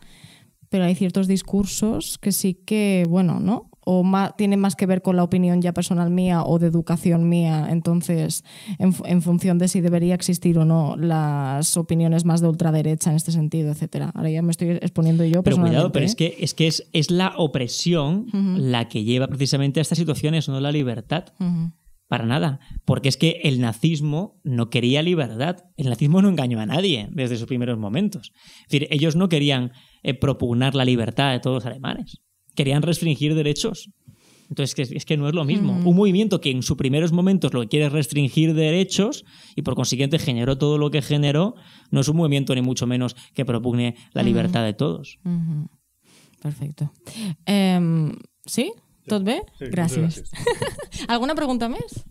pero hay ciertos discursos que sí que, bueno, ¿no? O tienen más que ver con la opinión ya personal mía o de educación mía, entonces en función de si debería existir o no las opiniones más de ultraderecha en este sentido, etcétera. Ahora ya me estoy exponiendo yo pero personalmente. Cuidado, pero es que es la opresión la que lleva precisamente a estas situaciones, no la libertad. Para nada, porque es que el nazismo no quería libertad. El nazismo no engañó a nadie desde sus primeros momentos. Es decir, ellos no querían propugnar la libertad de todos los alemanes. Querían restringir derechos. Entonces, es que no es lo mismo. Un movimiento que en sus primeros momentos lo que quiere es restringir derechos y por consiguiente generó todo lo que generó, no es un movimiento ni mucho menos que propugne la libertad de todos. Perfecto. ¿Sí? ¿Tot bé? Sí, gràcies. Alguna pregunta més?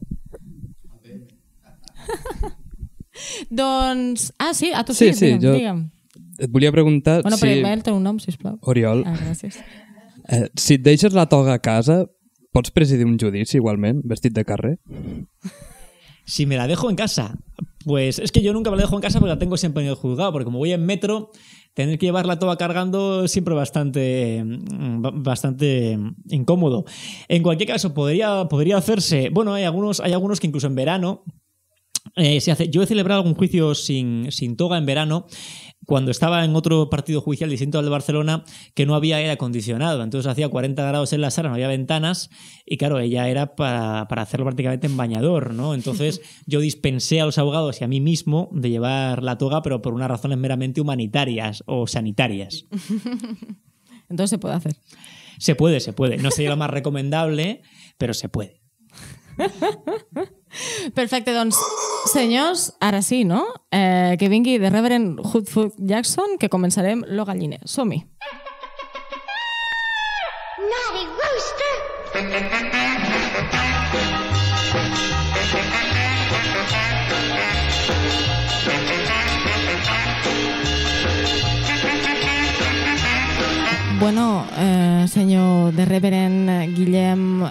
Doncs... Ah, sí? A tu sí? Sí, digue'm. Et volia preguntar... Bueno, però el teu nom, sisplau. Oriol. Ah, gràcies. Si et deixes la toga a casa, pots presidir un judici igualment, vestit de carrer? Si me la dejo en casa, pues es que yo nunca me la dejo en casa porque la tengo siempre en el juzgado, porque como voy en metro, tener que llevarla toda cargando es siempre bastante incómodo. En cualquier caso, podría hacerse... Bueno, hay algunos que incluso en verano se hace. Yo he celebrado algún juicio sin toga en verano cuando estaba en otro partido judicial distinto al de Barcelona, que no había aire acondicionado. Entonces hacía 40 grados en la sala, no había ventanas y claro, ella era para hacerlo prácticamente en bañador, ¿no? Entonces yo dispensé a los abogados y a mí mismo de llevar la toga, pero por unas razones meramente humanitarias o sanitarias. Entonces se puede hacer. Se puede. No sería lo más recomendable, però se puede. Perfecte, doncs, senyors, ara sí, no? Que vingui The Reverend Hoodfoot Jackson, que començarem lo galliner. Som-hi. Naughty rooster! Bueno, senyor de Reverend Guillem,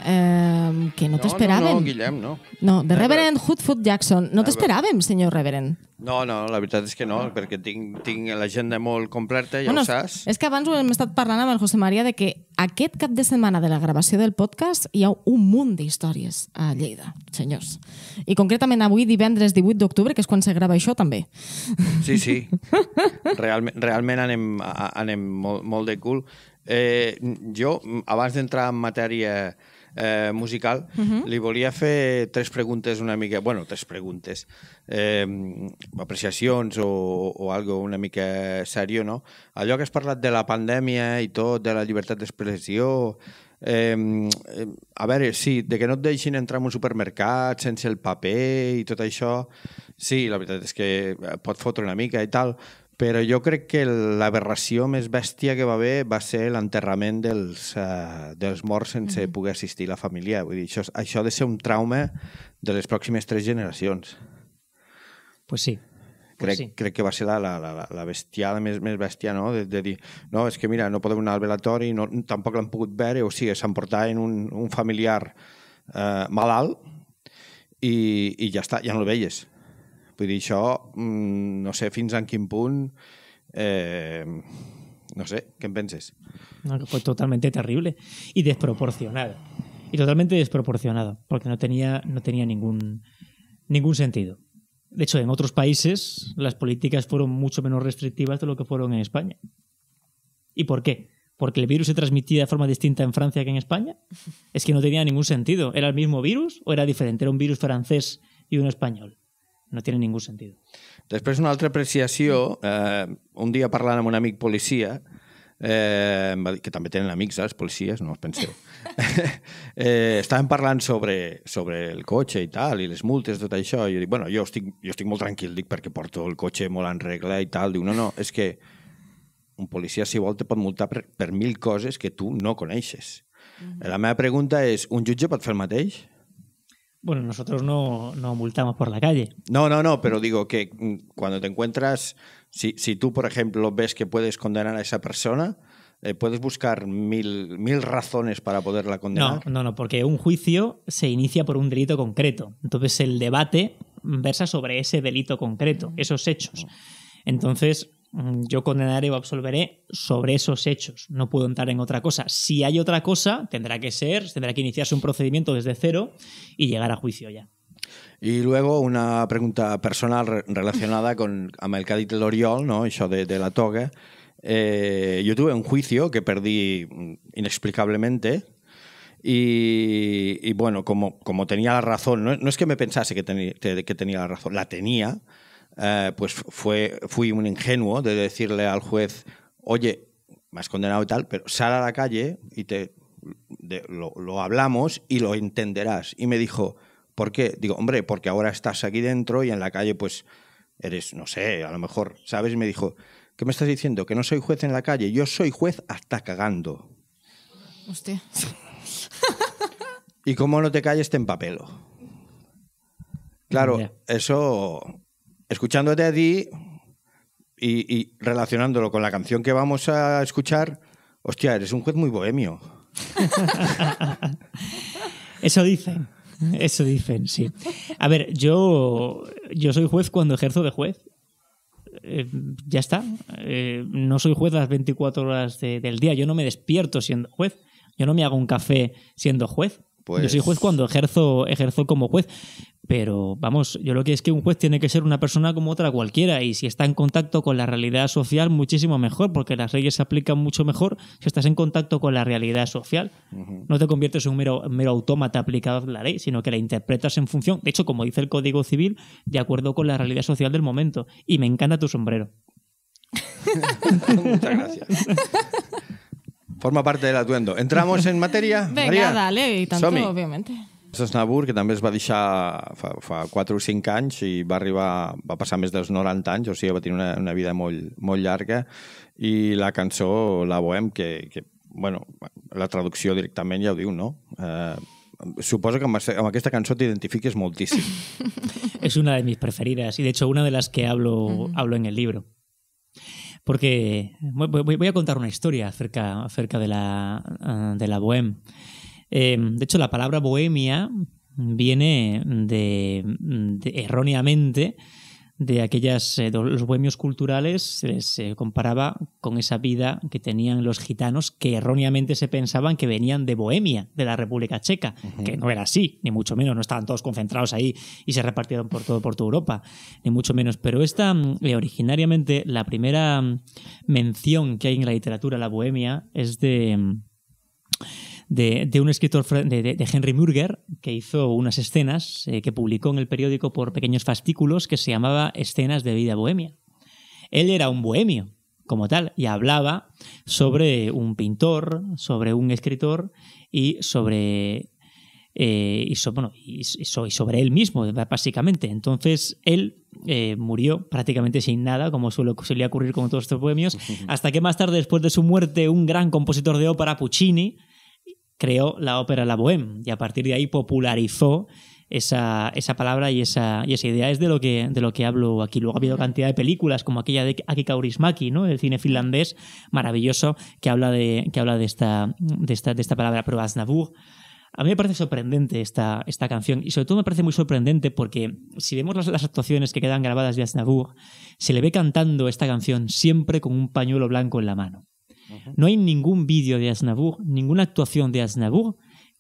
que no t'esperàvem. No, Guillem, no. No, de Reverend Hoodfoot Jackson. No t'esperàvem, senyor Reverend. No, la veritat és que no, perquè tinc l'agenda molt completa, ja ho saps. És que abans ho hem estat parlant amb el José María de que aquest cap de setmana de la gravació del podcast hi ha un munt d'històries a Lleida, senyors. I concretament avui, divendres 18 d'octubre, que és quan se grava això, també. Sí. Realment anem molt de cul. Jo, abans d'entrar en matèria musical, li volia fer tres preguntes una mica... Bueno, tres preguntes. Apreciacions o algo una mica seriós, no? Allò que has parlat de la pandèmia i tot, de la llibertat d'expressió... a veure, sí, de que no et deixin entrar en un supermercat sense el paper i tot això, sí, la veritat és que pot fotre una mica i tal, però jo crec que l'aberració més bèstia que va haver va ser l'enterrament dels morts sense poder assistir la família. Vull dir, això ha de ser un trauma de les pròximes 3 generacions. Pues sí. Crec que va ser la bestiada més bèstia, no? De dir, no, és que mira, no podem anar al velatori, tampoc l'han pogut veure, o sigui, s'emportaven un familiar malalt i ja està, ja no el veies. Vull dir, això, no sé fins en quin punt, no sé, què en penses? No, fue totalmente terrible y desproporcionado. Y totalmente desproporcionado, porque no tenía ningún sentido. De hecho, en otros países las políticas fueron mucho menos restrictivas de lo que fueron en España. ¿Y por qué? ¿Porque el virus se transmitía de forma distinta en Francia que en España? Es que no tenía ningún sentido. ¿Era el mismo virus o era diferente? ¿Era un virus francés y uno español? No tiene ningún sentido. Després, una altra apreciació. Un dia parlant amb un amic policia, que també tenen amics, els policies, no us penseu. Estàvem parlant sobre el cotxe i tal, i les multes, tot això, i jo dic, bueno, jo estic molt tranquil, dic, perquè porto el cotxe molt en regla i tal. Diu, no, és que un policia, si vol, te pot multar per 1.000 coses que tu no coneixes. La meva pregunta és, un jutge pot fer el mateix? Bueno, nosotros no multamos por la calle. No, pero digo que cuando te encuentras, si tú, por ejemplo, ves que puedes condenar a esa persona, ¿puedes buscar mil razones para poderla condenar? No, porque un juicio se inicia por un delito concreto. Entonces el debate versa sobre ese delito concreto, esos hechos. Entonces yo condenaré o absolveré sobre esos hechos. No puedo entrar en otra cosa. Si hay otra cosa, tendrá que iniciarse un procedimiento desde cero y llegar a juicio ya. Y luego una pregunta personal relacionada amb el que ha dit l'Oriol, no? Això de la toga. Yo tuve un juicio que perdí inexplicablemente y bueno, como tenía la razón, no es que me pensase que tenía la razón, la tenía. Pues fui un ingenuo de decirle al juez, oye, me has condenado y tal, pero sal a la calle y lo hablamos y lo entenderás. Y me dijo, ¿por qué? Digo, hombre, porque ahora estás aquí dentro y en la calle pues eres, no sé, a lo mejor, ¿sabes? Y me dijo, ¿qué me estás diciendo? ¿Que no soy juez en la calle? Yo soy juez hasta cagando. Hostia. Y como no te calles, te empapelo. Claro, eso... Escuchándote a ti y relacionándolo con la canción que vamos a escuchar, hostia, eres un juez muy bohemio. Eso dicen, sí. A ver, yo soy juez cuando ejerzo de juez. Ya está. No soy juez las 24 horas del día. Yo no me despierto siendo juez. Yo no me hago un café siendo juez. Pues... Yo soy juez cuando ejerzo como juez. Pero, vamos, yo lo que es que un juez tiene que ser una persona como otra cualquiera y si está en contacto con la realidad social, muchísimo mejor, porque las leyes se aplican mucho mejor si estás en contacto con la realidad social. No te conviertes en un mero autómata aplicado a la ley, sino que la interpretas en función, de hecho, como dice el Código Civil, de acuerdo con la realidad social del momento. Y me encanta tu sombrero. Muchas gracias. Forma parte del atuendo. ¿Entramos en materia? Venga, María? dale, y tanto, obviamente. Sosnabur, que també es va deixar fa 4 o 5 anys i va passar més dels 90 anys, o sigui, va tenir una vida molt llarga, i la cançó, la Bohème, que bueno, la traducció directament ja ho diu, no? Suposo que amb aquesta cançó t'identifiques moltíssim. Es una de mis preferidas y de hecho una de las que hablo en el libro. porque voy a contar una historia acerca de la bohème. De hecho, la palabra bohemia viene erróneamente de los bohemios culturales. Se les comparaba con esa vida que tenían los gitanos, que erróneamente se pensaban que venían de Bohemia, de la República Checa, que no era así, ni mucho menos, no estaban todos concentrados ahí y se repartieron por toda Europa, ni mucho menos. Pero originariamente, la primera mención que hay en la literatura a la Bohemia es de un escritor de Henry Murger, que hizo unas escenas que publicó en el periódico por pequeños fascículos, que se llamaba Escenas de vida bohemia. Él era un bohemio como tal y hablaba sobre un pintor, sobre un escritor y sobre él mismo, básicamente. Entonces él murió prácticamente sin nada, como solía ocurrir con todos estos bohemios, hasta que más tarde, después de su muerte, un gran compositor de ópera, Puccini, creó la ópera La Bohème, y a partir de ahí popularizó esa palabra y esa idea. Es de lo que hablo aquí. Luego ha habido cantidad de películas, como aquella de Aki Kaurismäki, ¿no? El cine finlandés maravilloso, que habla de esta palabra. Pero Aznavour, a mí me parece sorprendente esta canción, y sobre todo me parece muy sorprendente porque si vemos las actuaciones que quedan grabadas de Aznavour, se le ve cantando esta canción siempre con un pañuelo blanco en la mano. No hay ningún vídeo de Aznavour, ninguna actuación de Aznavour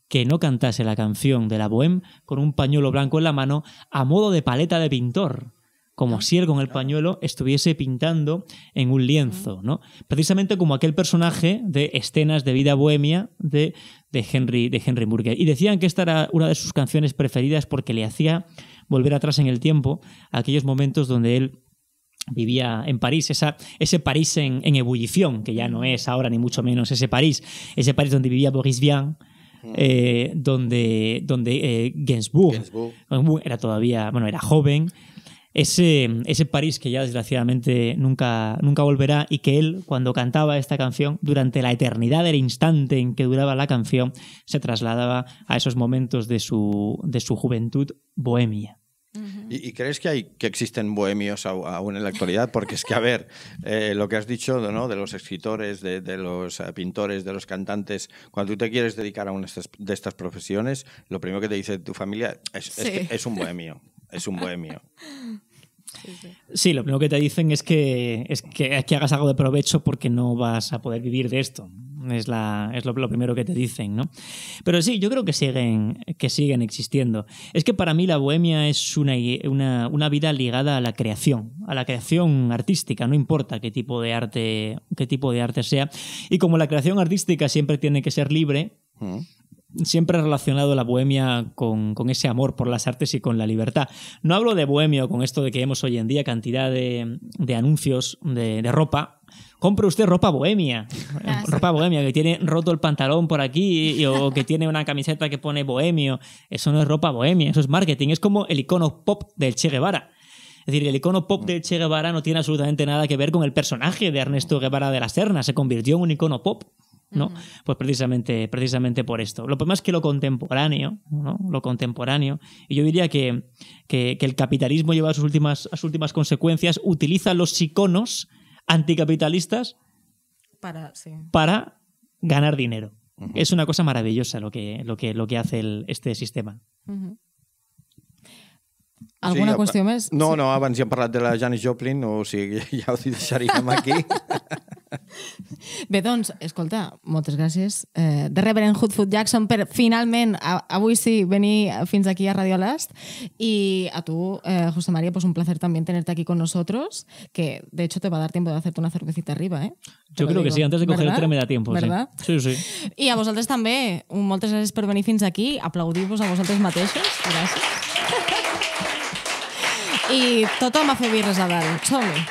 que no cantase la canción de la Bohème con un pañuelo blanco en la mano, a modo de paleta de pintor, como si él con el pañuelo estuviese pintando en un lienzo, ¿no? Precisamente como aquel personaje de Escenas de vida bohemia de Henry Murger. Y decían que esta era una de sus canciones preferidas porque le hacía volver atrás en el tiempo a aquellos momentos donde él vivía en París, ese París en ebullición, que ya no es ahora ni mucho menos ese París donde vivía Boris Vian, donde Gainsbourg era joven, ese París que ya desgraciadamente nunca volverá, y que él, cuando cantaba esta canción, durante la eternidad del instante en que duraba la canción, se trasladaba a esos momentos de su juventud bohemia. ¿Y crees que existen bohemios aún en la actualidad? Porque es que, a ver, lo que has dicho, ¿no?, de los escritores, de los pintores, de los cantantes, cuando tú te quieres dedicar a una de estas profesiones, lo primero que te dice tu familia es que es un bohemio. Es un bohemio. Sí, lo primero que te dicen es que hagas algo de provecho porque no vas a poder vivir de esto. Es lo primero que te dicen, ¿no? Pero sí, yo creo que siguen existiendo. Es que para mí la bohemia es una vida ligada a la creación artística, no importa qué tipo de arte sea. Y como la creación artística siempre tiene que ser libre, siempre he relacionado la bohemia con ese amor por las artes y con la libertad. No hablo de bohemio con esto de que vemos hoy en día cantidad de anuncios de ropa. Compre usted ropa bohemia. Ropa bohemia, que tiene roto el pantalón por aquí o que tiene una camiseta que pone bohemio. Eso no es ropa bohemia, eso es marketing. Es como el icono pop del Che Guevara. Es decir, el icono pop del Che Guevara no tiene absolutamente nada que ver con el personaje de Ernesto Guevara de la Serna. Se convirtió en un icono pop, ¿no? Pues precisamente por esto. Lo problema es que lo contemporáneo, ¿no? Y yo diría que el capitalismo lleva a sus últimas consecuencias, utiliza los iconos anticapitalistas para ganar dinero. Es una cosa maravillosa lo que hace este sistema. Alguna qüestió més? No, abans ja hem parlat de la Janis Joplin, o sigui, ja ho deixaríem aquí. Bé, doncs, escolta, moltes gràcies de Reverend Hoodfoot Jackson per finalment, avui sí, venir fins aquí a Radio Last. Y a tú, José María, pues un placer también tenerte aquí con nosotros, que de hecho te va a dar tiempo de hacerte una cervecita arriba, ¿eh? Yo creo que sí, antes de coger el tren me da tiempo. ¿Verdad? Sí. I a vosaltres també, moltes gràcies per venir fins aquí, aplaudir-vos a vosaltres mateixos. Gràcies. I tothom a fer birres a dalt. Som-hi.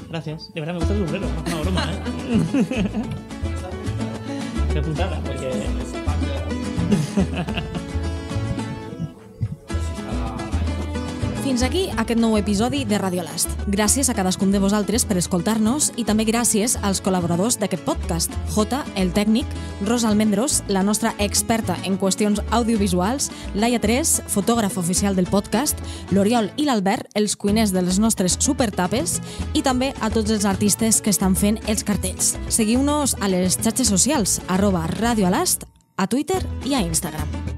Gracias. De verdad me gusta el sombrero, no es una broma, ¿eh? Qué putada, porque... Fins aquí aquest nou episodi de Radio Last. Gràcies a cadascun de vosaltres per escoltar-nos i també gràcies als col·laboradors d'aquest podcast. Jota, el tècnic, Rosa Almendros, la nostra experta en qüestions audiovisuals, Laia 3, fotògraf oficial del podcast, l'Oriol i l'Albert, els cuiners de les nostres supertapes, i també a tots els artistes que estan fent els cartells. Seguiu-nos a les xarxes socials, @radioalast, a Twitter i a Instagram.